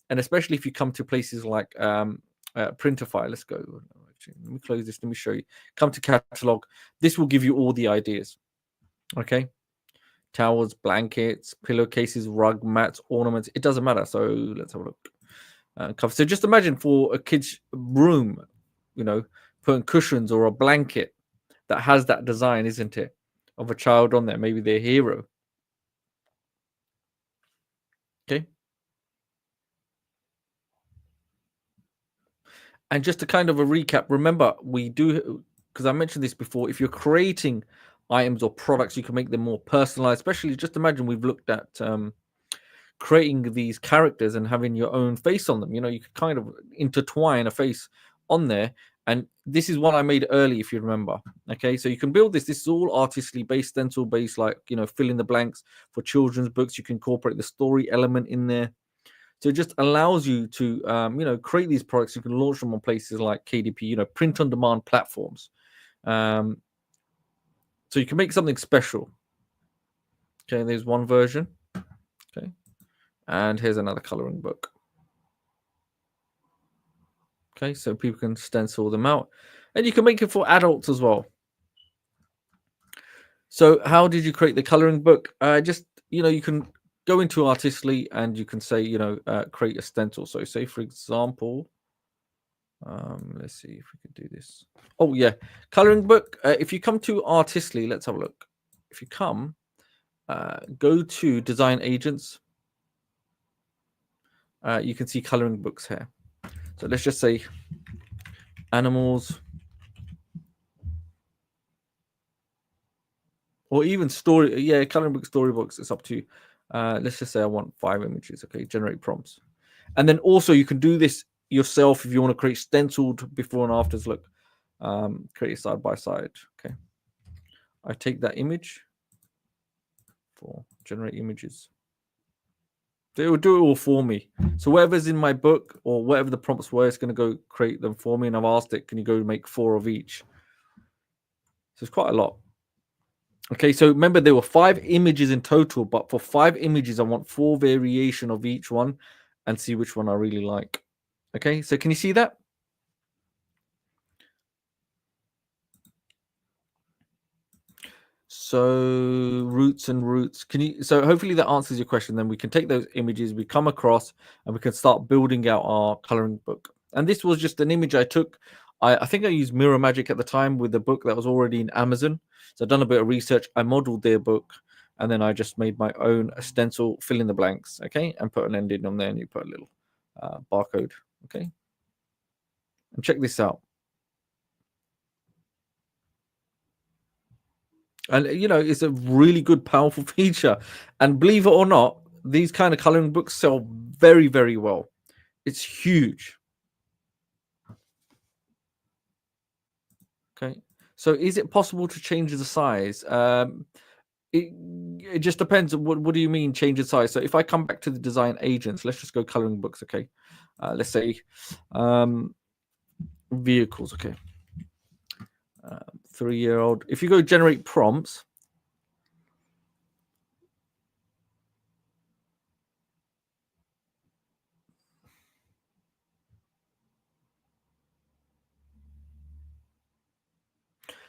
And especially if you come to places like Printify. Let's go. Actually, let me close this. Let me show you. Come to catalog. This will give you all the ideas. Okay, towels, blankets, pillowcases, rug mats, ornaments. It doesn't matter. So let's have a look. Cover. So just imagine for a kid's room, putting cushions or a blanket that has that design, isn't it, of a child on there, maybe their hero. Okay. And just to kind of a recap, remember we do, because I mentioned this before. If you're creating items or products. You can make them more personalized. Especially, just imagine we've looked at creating these characters and having your own face on them. You know, you could kind of intertwine a face on there. And this is what I made early, if you remember. Okay, so you can build this. This is all artistically based, stencil based, like, you know, fill in the blanks for children's books. You can incorporate the story element in there. So it just allows you to, you know, create these products. You can launch them on places like KDP, you know, print on demand platforms. So you can make something special. Okay, there's one version. Okay, and here's another coloring book. Okay, so people can stencil them out, and you can make it for adults as well. So how did you create the coloring book? Just, you know, you can go into Artistly and you can say, you know, create a stencil. So say, for example, let's see if we can do this. Oh yeah, coloring book. If you come to Artistly, let's have a look. If you come, go to Design Agents. You can see coloring books here. So let's just say animals, or even story. Yeah, coloring book, storybooks. It's up to you. Let's just say I want 5 images. Okay, generate prompts, and then also you can do this yourself if you want to create stenciled before and afters. Look, create side by side. Okay, I take that image for generate images. They will do it all for me. So whatever's in my book or whatever the prompts were, it's going to go create them for me. And I've asked it, can you go make 4 of each? So it's quite a lot. Okay, so remember there were 5 images in total, but for 5 images, I want 4 variation of each one and see which one I really like. Okay, so can you see that? So roots and roots. Can you? So hopefully that answers your question. Then we can take those images we come across and we can start building out our coloring book. And this was just an image I took. I think I used Mirror Magic at the time with the book that was already in Amazon. So I've done a bit of research. I modeled their book and then I just made my own stencil, fill in the blanks, okay, and put an ending on there, and you put a little barcode, okay. And check this out. And you know, it's a really good, powerful feature. And believe it or not, these kind of coloring books sell very, very well. It's huge. Okay. So is it possible to change the size? It just depends. What do you mean change the size? So if I come back to the design agents, let's just go coloring books. Okay. Let's say vehicles. Okay. 3-year-old. If you go generate prompts,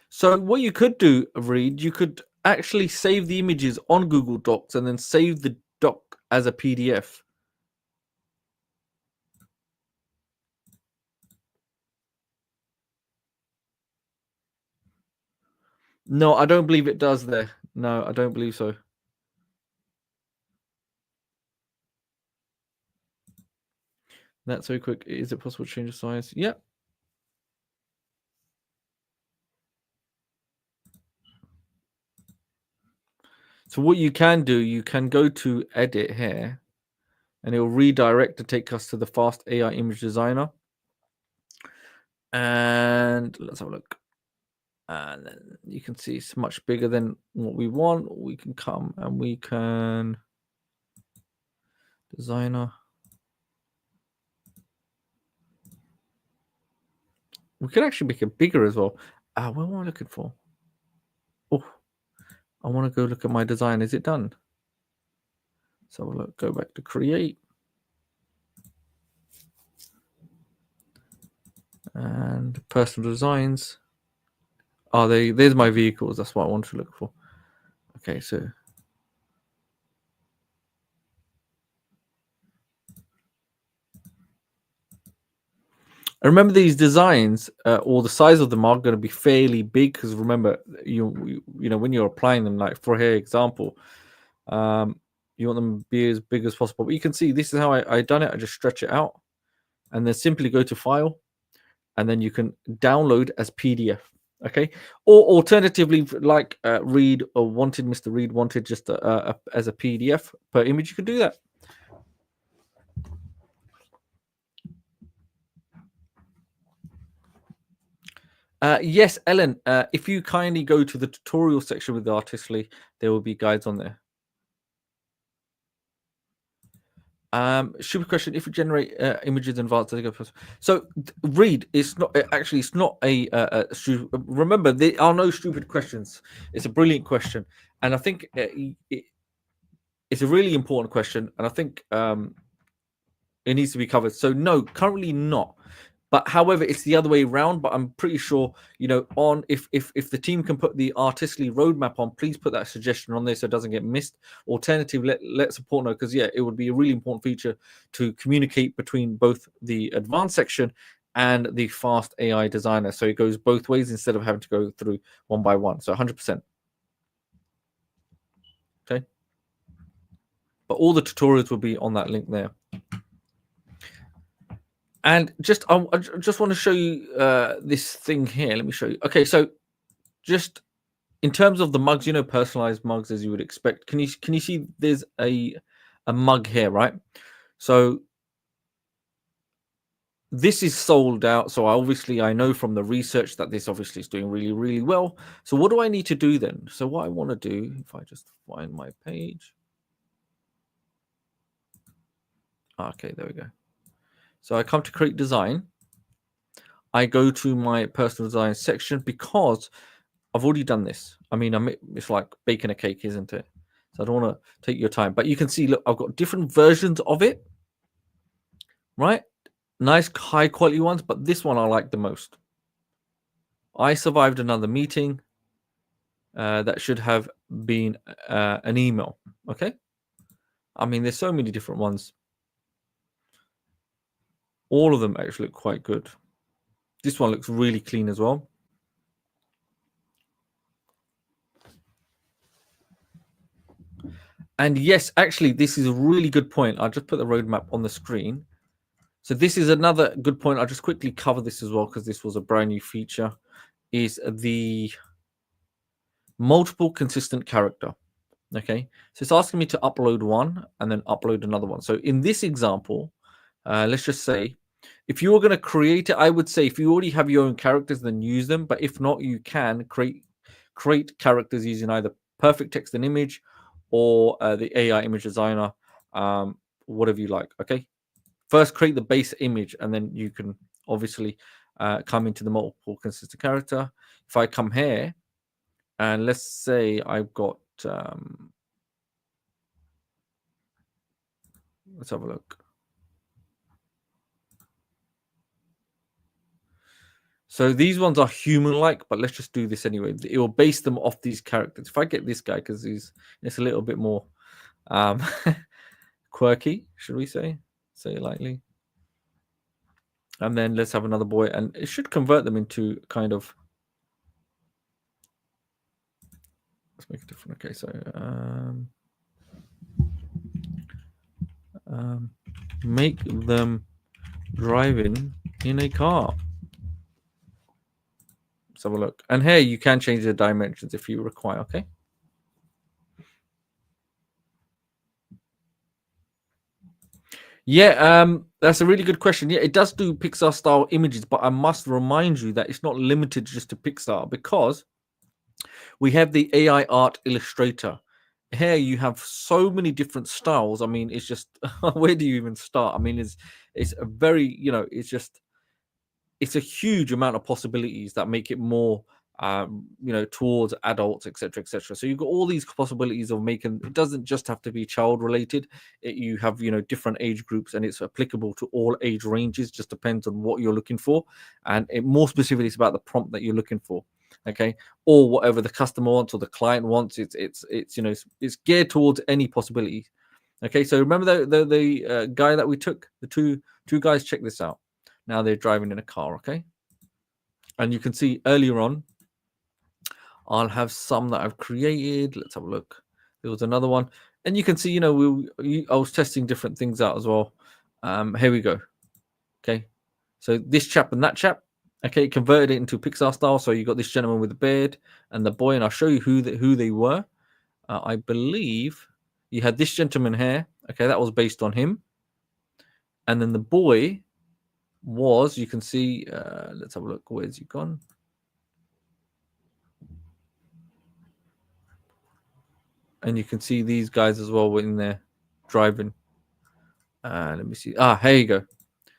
so what you could do, Reed, you could actually save the images on Google Docs and then save the doc as a PDF. No, I don't believe it does there. No, I don't believe so. That's so quick. Is it possible to change the size? Yeah. So what you can do, you can go to edit here and it will redirect to take us to the fast AI image designer. And let's have a look. And then you can see it's much bigger than what we want. We can come and we can designer. We can actually make it bigger as well. What am I looking for? Oh, I want to go look at my design. Is it done? So we'll look, go back to create. And personal designs. Oh, there's my vehicles. That's what I want to look for. Okay, so I remember these designs, or the size of them are going to be fairly big because remember, you know when you're applying them, like for here example, you want them to be as big as possible. But you can see this is how I done it. I just stretch it out, and then simply go to File, and then you can download as PDF. Okay, or alternatively, like Reed or wanted, Mr. Reed wanted just as a PDF per image, you can do that. Yes, Ellen, if you kindly go to the tutorial section with Artistly, there will be guides on there. Stupid question. If you generate images in advance, so Read, it's not actually, it's not remember, there are no stupid questions. It's a brilliant question, and I think it's a really important question, and I think it needs to be covered. So no, currently not. But however, it's the other way around. But I'm pretty sure, on if the team can put the Artistly roadmap on, please put that suggestion on there so it doesn't get missed. Alternative, let support know, because yeah, it would be a really important feature to communicate between both the advanced section and the fast AI designer, so it goes both ways instead of having to go through one by one. So 100%. Okay. But all the tutorials will be on that link there. And I just want to show you this thing here. Let me show you. Okay, so just in terms of the mugs, personalized mugs as you would expect. Can you see there's a mug here, right? So this is sold out. So obviously I know from the research that this obviously is doing really, really well. So what do I need to do then? So what I want to do, if I just find my page. Okay, there we go. So I come to create design. I go to my personal design section because I've already done this. I mean, it's like baking a cake, isn't it? So I don't want to take your time. But you can see, look, I've got different versions of it, right? Nice high quality ones, but this one I like the most. I survived another meeting. That should have been an email. Okay. I mean, there's so many different ones. All of them actually look quite good. This one looks really clean as well. And yes, actually, this is a really good point. I'll just put the roadmap on the screen. So this is another good point. I'll just quickly cover this as well because this was a brand new feature. Is the multiple consistent character. Okay, so it's asking me to upload one and then upload another one. So in this example, let's just say if you were going to create it, I would say if you already have your own characters, then use them. But if not, you can create characters using either perfect text and image or the AI image designer, whatever you like. Okay, first create the base image and then you can obviously come into the multiple consistent character. If I come here and let's say I've got let's have a look. So these ones are human-like, but let's just do this anyway. It will base them off these characters. If I get this guy, because it's a little bit more quirky, should we say it lightly. And then let's have another boy, and it should convert them into kind of. Let's make it different. Okay, so make them driving in a car. Let's have a look. And here you can change the dimensions if you require. Okay. Yeah, that's a really good question. Yeah, it does do Pixar style images, but I must remind you that it's not limited just to Pixar because we have the AI art illustrator. Here you have so many different styles. I mean, it's just where do you even start? I mean, it's a very, it's a huge amount of possibilities that make it more towards adults, etc., etc. So you've got all these possibilities of making. It doesn't just have to be child related. You have different age groups, and it's applicable to all age ranges. Just depends on what you're looking for, and more specifically, it's about the prompt that you're looking for. Okay, or whatever the customer wants or the client wants. It's geared towards any possibility. Okay, so remember the guy that we took, the two guys. Check this out. Now they're driving in a car, okay? And you can see earlier on, I'll have some that I've created. Let's have a look. There was another one. And you can see, I was testing different things out as well. Here we go. Okay. So this chap and that chap, Okay, converted it into Pixar style. So you got this gentleman with the beard and the boy, and I'll show you who they were. I believe you had this gentleman here. Okay, that was based on him, and then the boy was, you can see. Let's have a look. Where's he gone? And you can see these guys as well in there driving. Let me see. Here you go.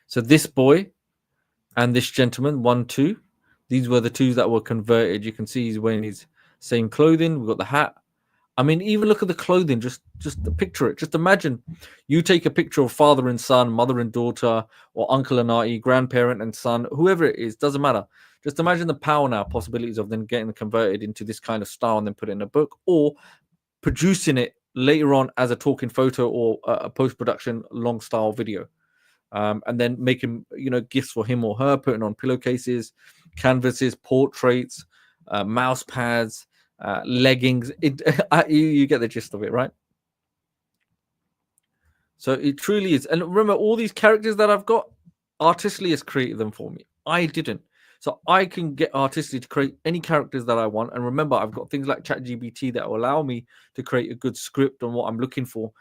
So this boy and this gentleman, 1, 2. These were the two that were converted. You can see he's wearing his same clothing. We've got the hat. I mean, even look at the clothing. Just picture it. Just imagine you take a picture of father and son, mother and daughter, or uncle and auntie, grandparent and son, whoever it is, doesn't matter. Just imagine the power now, possibilities of them getting converted into this kind of style and then put it in a book, or producing it later on as a talking photo or a post-production long style video, and then making gifts for him or her, putting on pillowcases, canvases, portraits, mouse pads, leggings. You get the gist of it, right? So it truly is. And remember, all these characters that I've got, Artistly has created them for me. I didn't. So I can get Artistly to create any characters that I want. And remember, I've got things like ChatGPT that will allow me to create a good script on what I'm looking for.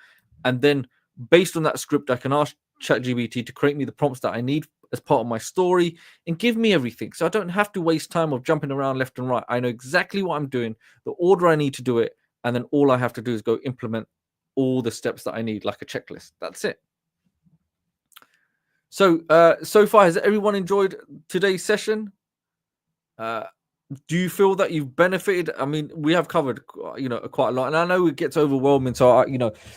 And then based on that script, I can ask ChatGPT to create me the prompts that I need as part of my story and give me everything. So I don't have to waste time of jumping around left and right. I know exactly what I'm doing, the order I need to do it. And then all I have to do is go implement all the steps that I need, like a checklist. That's it. So, so far, has everyone enjoyed today's session? Do you feel that you've benefited? I mean, we have covered, quite a lot, and I know it gets overwhelming. So,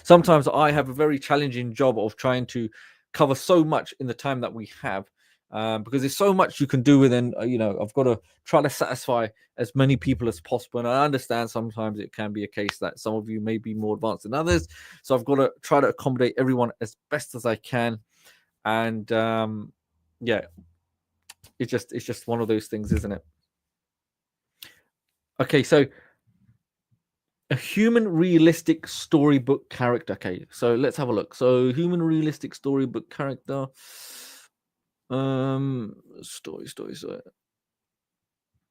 sometimes I have a very challenging job of trying to cover so much in the time that we have, because there's so much you can do within. I've got to try to satisfy as many people as possible, and I understand sometimes it can be a case that some of you may be more advanced than others. So, I've got to try to accommodate everyone as best as I can, and yeah, it's just one of those things, isn't it? Okay, so a human realistic storybook character. Okay, so let's have a look. So human realistic storybook character. Story.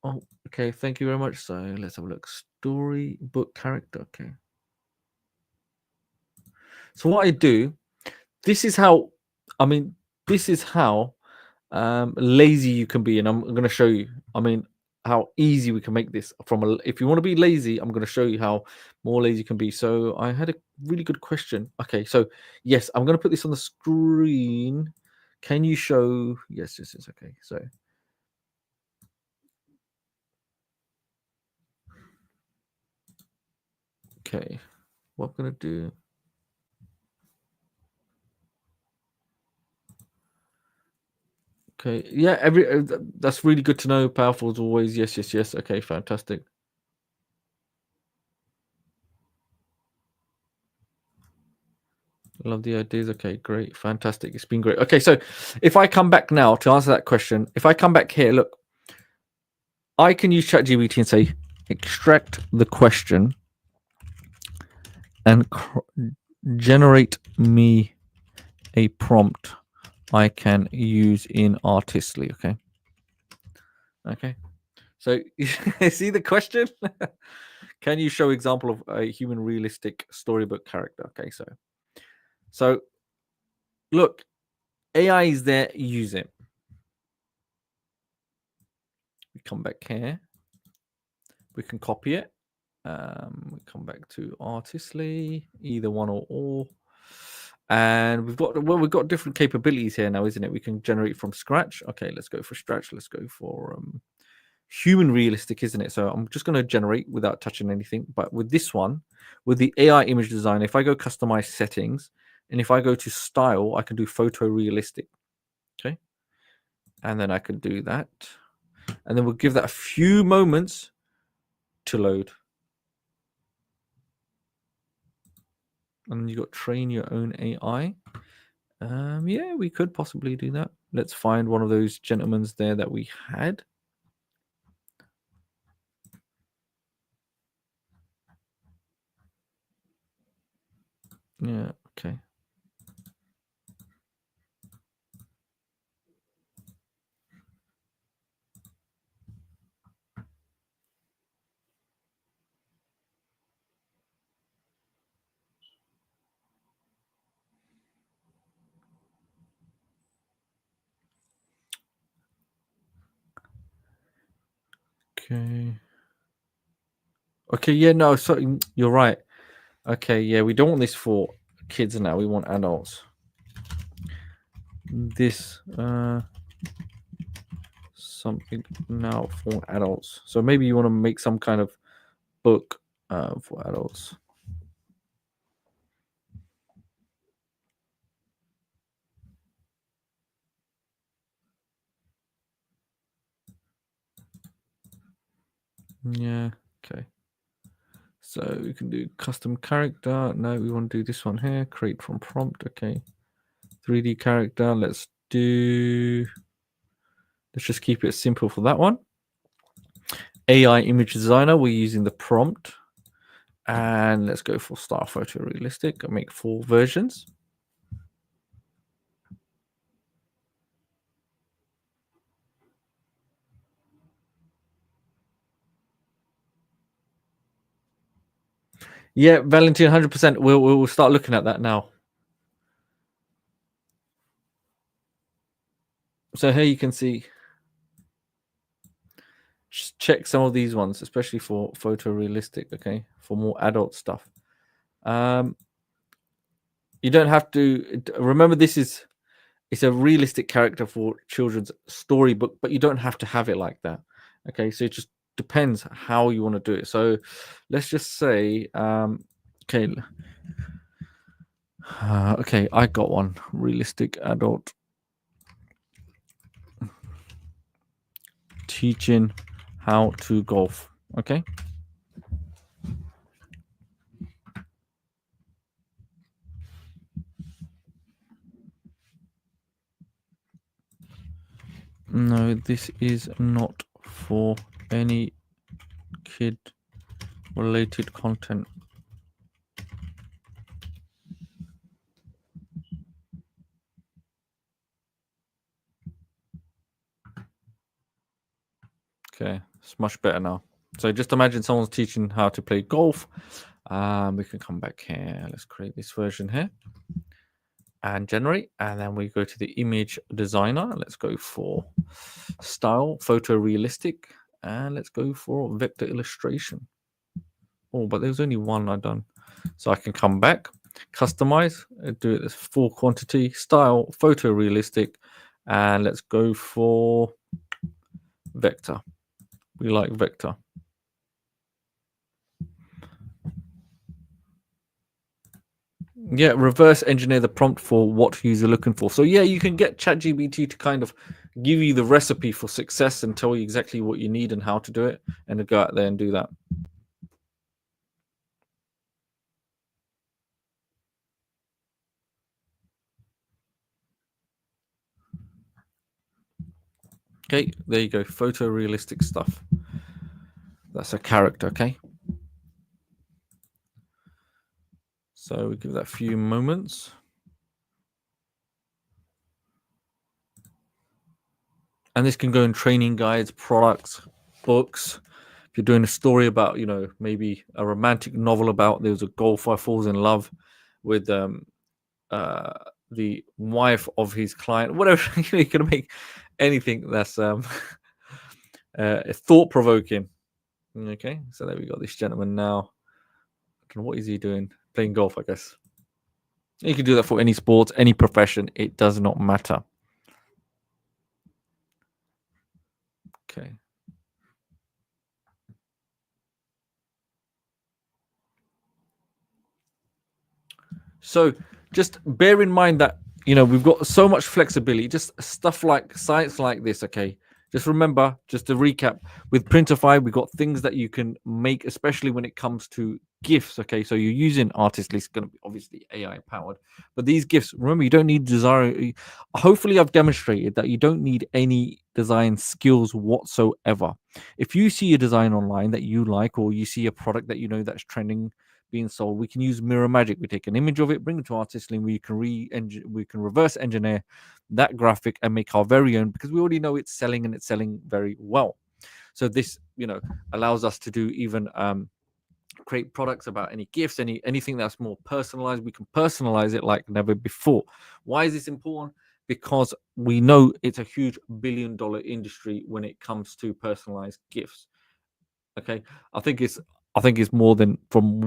Oh, okay, thank you very much. So let's have a look. Storybook character. Okay. So what I do, this is how, I mean, this is how lazy you can be, and I'm going to show you. I mean, how easy we can make this from a. If you want to be lazy, I'm going to show you how more lazy you can be. So I had a really good question. Okay, so yes, I'm going to put this on the screen. Can you show? Yes. Okay. So okay, what I'm going to do. Okay, yeah, that's really good to know. Powerful as always. Yes. Okay, fantastic. Love the ideas. Okay, great, fantastic. It's been great. Okay, so if I come back now to answer that question, if I come back here, look, I can use ChatGPT and say, extract the question and generate me a prompt I can use in Artistly. Okay. So see the question? Can you show example of a human realistic storybook character? Okay, so look, AI is there. Use it. We come back here. We can copy it. We come back to Artistly, either one or all. And we've got different capabilities here now, isn't it? We can generate from scratch. Okay, let's go for scratch. Let's go for human realistic, isn't it? So I'm just going to generate without touching anything. But with this one, with the AI image design, if I go customize settings, and if I go to style, I can do photo realistic. Okay, and then I can do that, and then we'll give that a few moments to load. And you got train your own AI. Yeah, we could possibly do that. Let's find one of those gentlemen's there that we had. Yeah, okay. Okay. Okay, yeah, no, so you're right. Okay, yeah, we don't want this for kids now. We want adults. This something now for adults. So maybe you want to make some kind of book for adults. Yeah. Okay. So we can do custom character. No, we want to do this one here. Create from prompt. Okay. 3D character. Let's just keep it simple for that one. AI image designer. We're using the prompt. And let's go for star photo realistic. I'll make 4 versions. Yeah, Valentine, 100%. We'll start looking at that now. So here you can see, just check some of these ones, especially for photorealistic. Okay, for more adult stuff. You don't have to remember it's a realistic character for children's storybook, but you don't have to have it like that. Okay, so it just depends how you want to do it. So let's just say, okay, okay, I got one realistic adult teaching how to golf. Okay. No, this is not for any kid related content. Okay, it's much better now. So just imagine someone's teaching how to play golf. We can come back here. Let's create this version here and generate. And then we go to the image designer. Let's go for style, photorealistic, and let's go for vector illustration. Oh, but there's only one I've done. So I can come back, customize, do it as full quantity, style, photorealistic, and let's go for vector. We like vector. Yeah, reverse engineer the prompt for what you're looking for. So yeah, you can get ChatGPT to kind of give you the recipe for success and tell you exactly what you need and how to do it, and to go out there and do that. Okay, there you go. Photorealistic stuff. That's a character, okay? So we give that a few moments. And this can go in training guides, products, books. If you're doing a story about, maybe a romantic novel about there was a golfer falls in love with uh, the wife of his client, whatever, you can make anything that's thought provoking. Okay, so there we got this gentleman now. I don't know what is he doing? Playing golf, I guess. You can do that for any sport, any profession. It does not matter. Okay. So just bear in mind that we've got so much flexibility. Just stuff like sites like this. Okay. Just remember, just to recap, with Printify, we've got things that you can make, especially when it comes to GIFs. Okay, so you're using Artistly, it's going to be obviously AI powered, but these GIFs, remember, you don't need design. Hopefully, I've demonstrated that you don't need any design skills whatsoever. If you see a design online that you like, or you see a product that that's trending, being sold, we can use mirror magic. We take an image of it, bring it to Artistly, we can reverse engineer that graphic and make our very own, because we already know it's selling, and it's selling very well. So this allows us to do even create products about any gifts, anything that's more personalized. We can personalize it like never before. Why is this important? Because we know it's a huge $1 billion industry when it comes to personalized gifts. Okay, I think it's I think it's more than from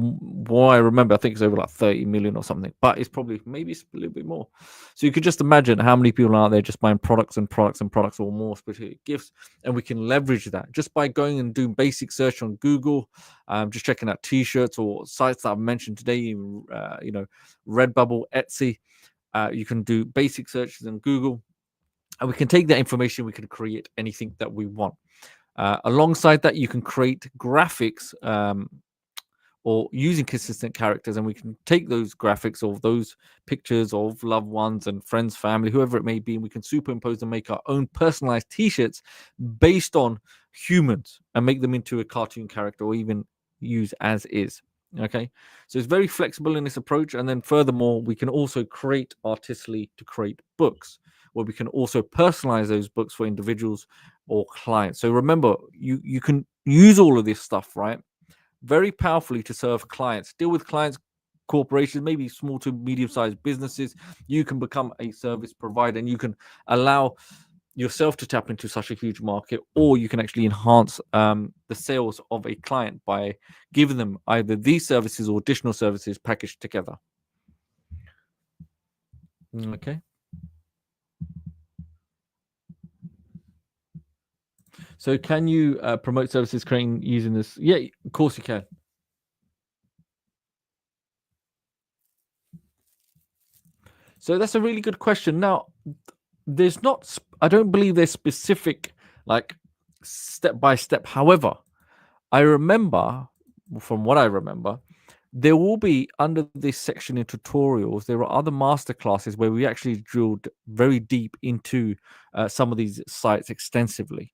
what I remember. I think it's over like 30 million or something, but it's probably maybe it's a little bit more. So you could just imagine how many people are out there just buying products and products and products or more specific gifts, and we can leverage that just by going and doing basic search on Google, just checking out T-shirts or sites that I've mentioned today. Redbubble, Etsy. You can do basic searches on Google, and we can take that information. We can create anything that we want. Alongside that, you can create graphics or using consistent characters, and we can take those graphics of those pictures of loved ones and friends, family, whoever it may be, and we can superimpose and make our own personalized T-shirts based on humans and make them into a cartoon character or even use as is. Okay, so it's very flexible in this approach, and then furthermore, we can also create artistically to create books where we can also personalize those books for individuals or clients. So remember, you can use all of this stuff, right? Very powerfully to serve clients, deal with clients, corporations, maybe small to medium-sized businesses. You can become a service provider, and you can allow yourself to tap into such a huge market, or you can actually enhance the sales of a client by giving them either these services or additional services packaged together. Okay. So can you promote services creating using this? Yeah, of course you can. So that's a really good question. Now, there's not, I don't believe there's specific, like step by step. However, I remember, from what I remember, there will be under this section in tutorials, there are other master classes where we actually drilled very deep into some of these sites extensively.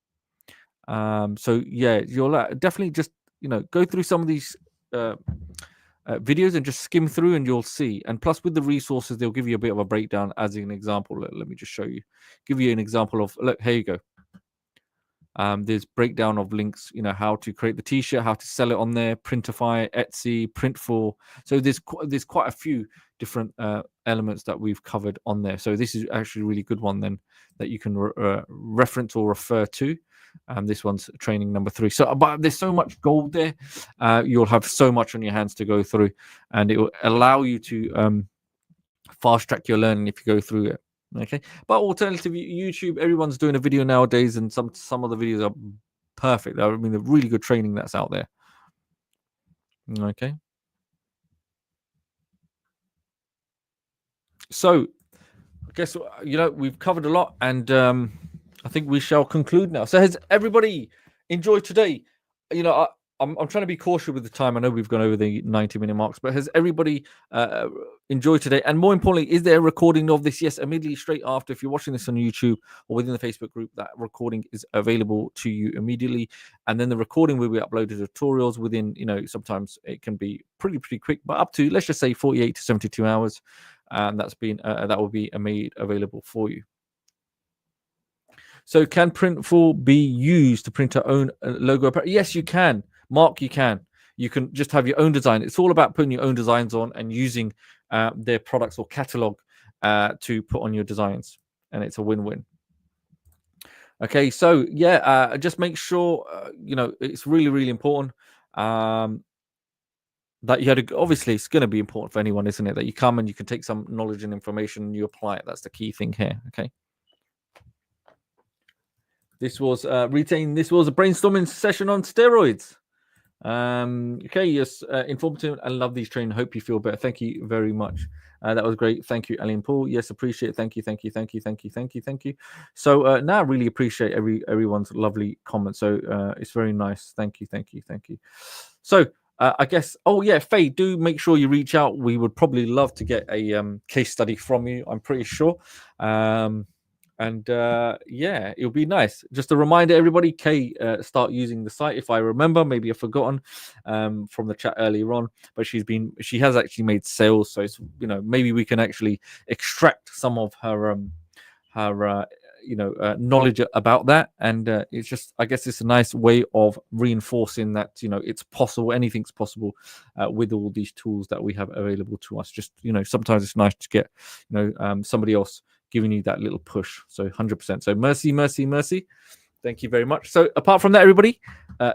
So yeah, you'll definitely just go through some of these uh, videos and just skim through, and you'll see. And plus, with the resources, they'll give you a bit of a breakdown as an example. Let me just show you, give you an example of. Look, here you go. There's breakdown of links, how to create the t-shirt, how to sell it on there, Printify, Etsy, Printful. So there's quite a few different elements that we've covered on there. So this is actually a really good one then that you can reference or refer to. This one's training number 3. So, but there's so much gold there. You'll have so much on your hands to go through, and it will allow you to fast track your learning if you go through it. Okay, but alternative YouTube, everyone's doing a video nowadays, and some of the videos are perfect. I mean, the really good training that's out there. Okay, so I guess we've covered a lot, and I think we shall conclude now. So has everybody enjoyed today? I'm trying to be cautious with the time. I know we've gone over the 90-minute marks, but has everybody enjoyed today? And more importantly, is there a recording of this? Yes, immediately straight after. If you're watching this on YouTube or within the Facebook group, that recording is available to you immediately. And then the recording will be uploaded to tutorials within, sometimes it can be pretty quick, but up to, let's just say 48 to 72 hours. And that will be made available for you. So can Printful be used to print our own logo? Yes, you can. Mark, you can. You can just have your own design. It's all about putting your own designs on and using their products or catalog to put on your designs. And it's a win-win. Okay, so yeah, just make sure, it's really, really important that you had obviously it's going to be important for anyone, isn't it? That you come and you can take some knowledge and information and you apply it. That's the key thing here. Okay. This was This was a brainstorming session on steroids. Okay, yes, informative and love these training. Hope you feel better. Thank you very much. That was great. Thank you, Ali and Paul. Yes, appreciate it. Thank you. So now I really appreciate everyone's lovely comments. So it's very nice. Thank you. So I guess, oh yeah, Faye, do make sure you reach out. We would probably love to get a case study from you. I'm pretty sure. And yeah, it'll be nice. Just a reminder, everybody, Kay, start using the site. If I remember, maybe I've forgotten from the chat earlier on, but she has actually made sales. So it's, maybe we can actually extract some of her knowledge about that. And it's just, I guess it's a nice way of reinforcing that, it's possible, anything's possible with all these tools that we have available to us. Just, sometimes it's nice to get, somebody else giving you that little push. So 100%. So mercy. Thank you very much. So apart from that, everybody,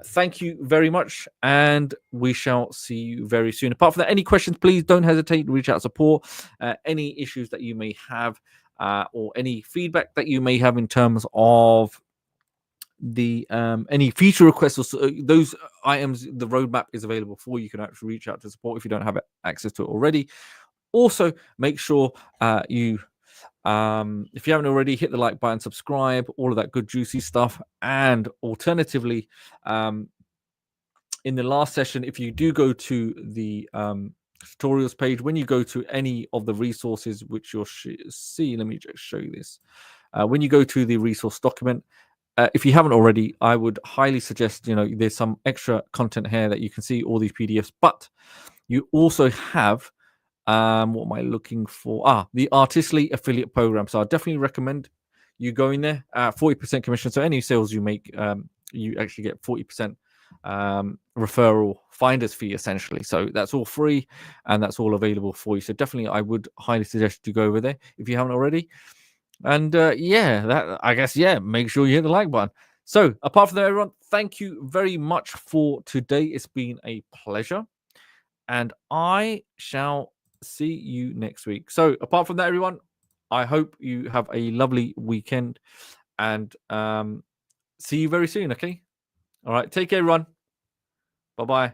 thank you very much, and we shall see you very soon. Apart from that, any questions, please don't hesitate to reach out support. Any issues that you may have, or any feedback that you may have in terms of the any feature requests, or those items, the roadmap is available for you. You can actually reach out to support if you don't have access to it already. Also, make sure you if you haven't already, hit the like button, subscribe, all of that good juicy stuff. And alternatively, in the last session, if you do go to the tutorials page, when you go to any of the resources which you'll see, let me just show you this. When you go to the resource document, if you haven't already, I would highly suggest, there's some extra content here that you can see all these PDFs, but you also have what am I looking for? The Artistly affiliate program. So I definitely recommend you going there. 40% commission. So any sales you make, you actually get 40% referral finder's fee essentially. So that's all free and that's all available for you. So definitely, I would highly suggest you go over there if you haven't already. And make sure you hit the like button. So apart from that, everyone, thank you very much for today. It's been a pleasure, and I shall see you next week. So apart from that, everyone, I hope you have a lovely weekend, and see you very soon. Okay. All right. Take care, everyone. Bye bye.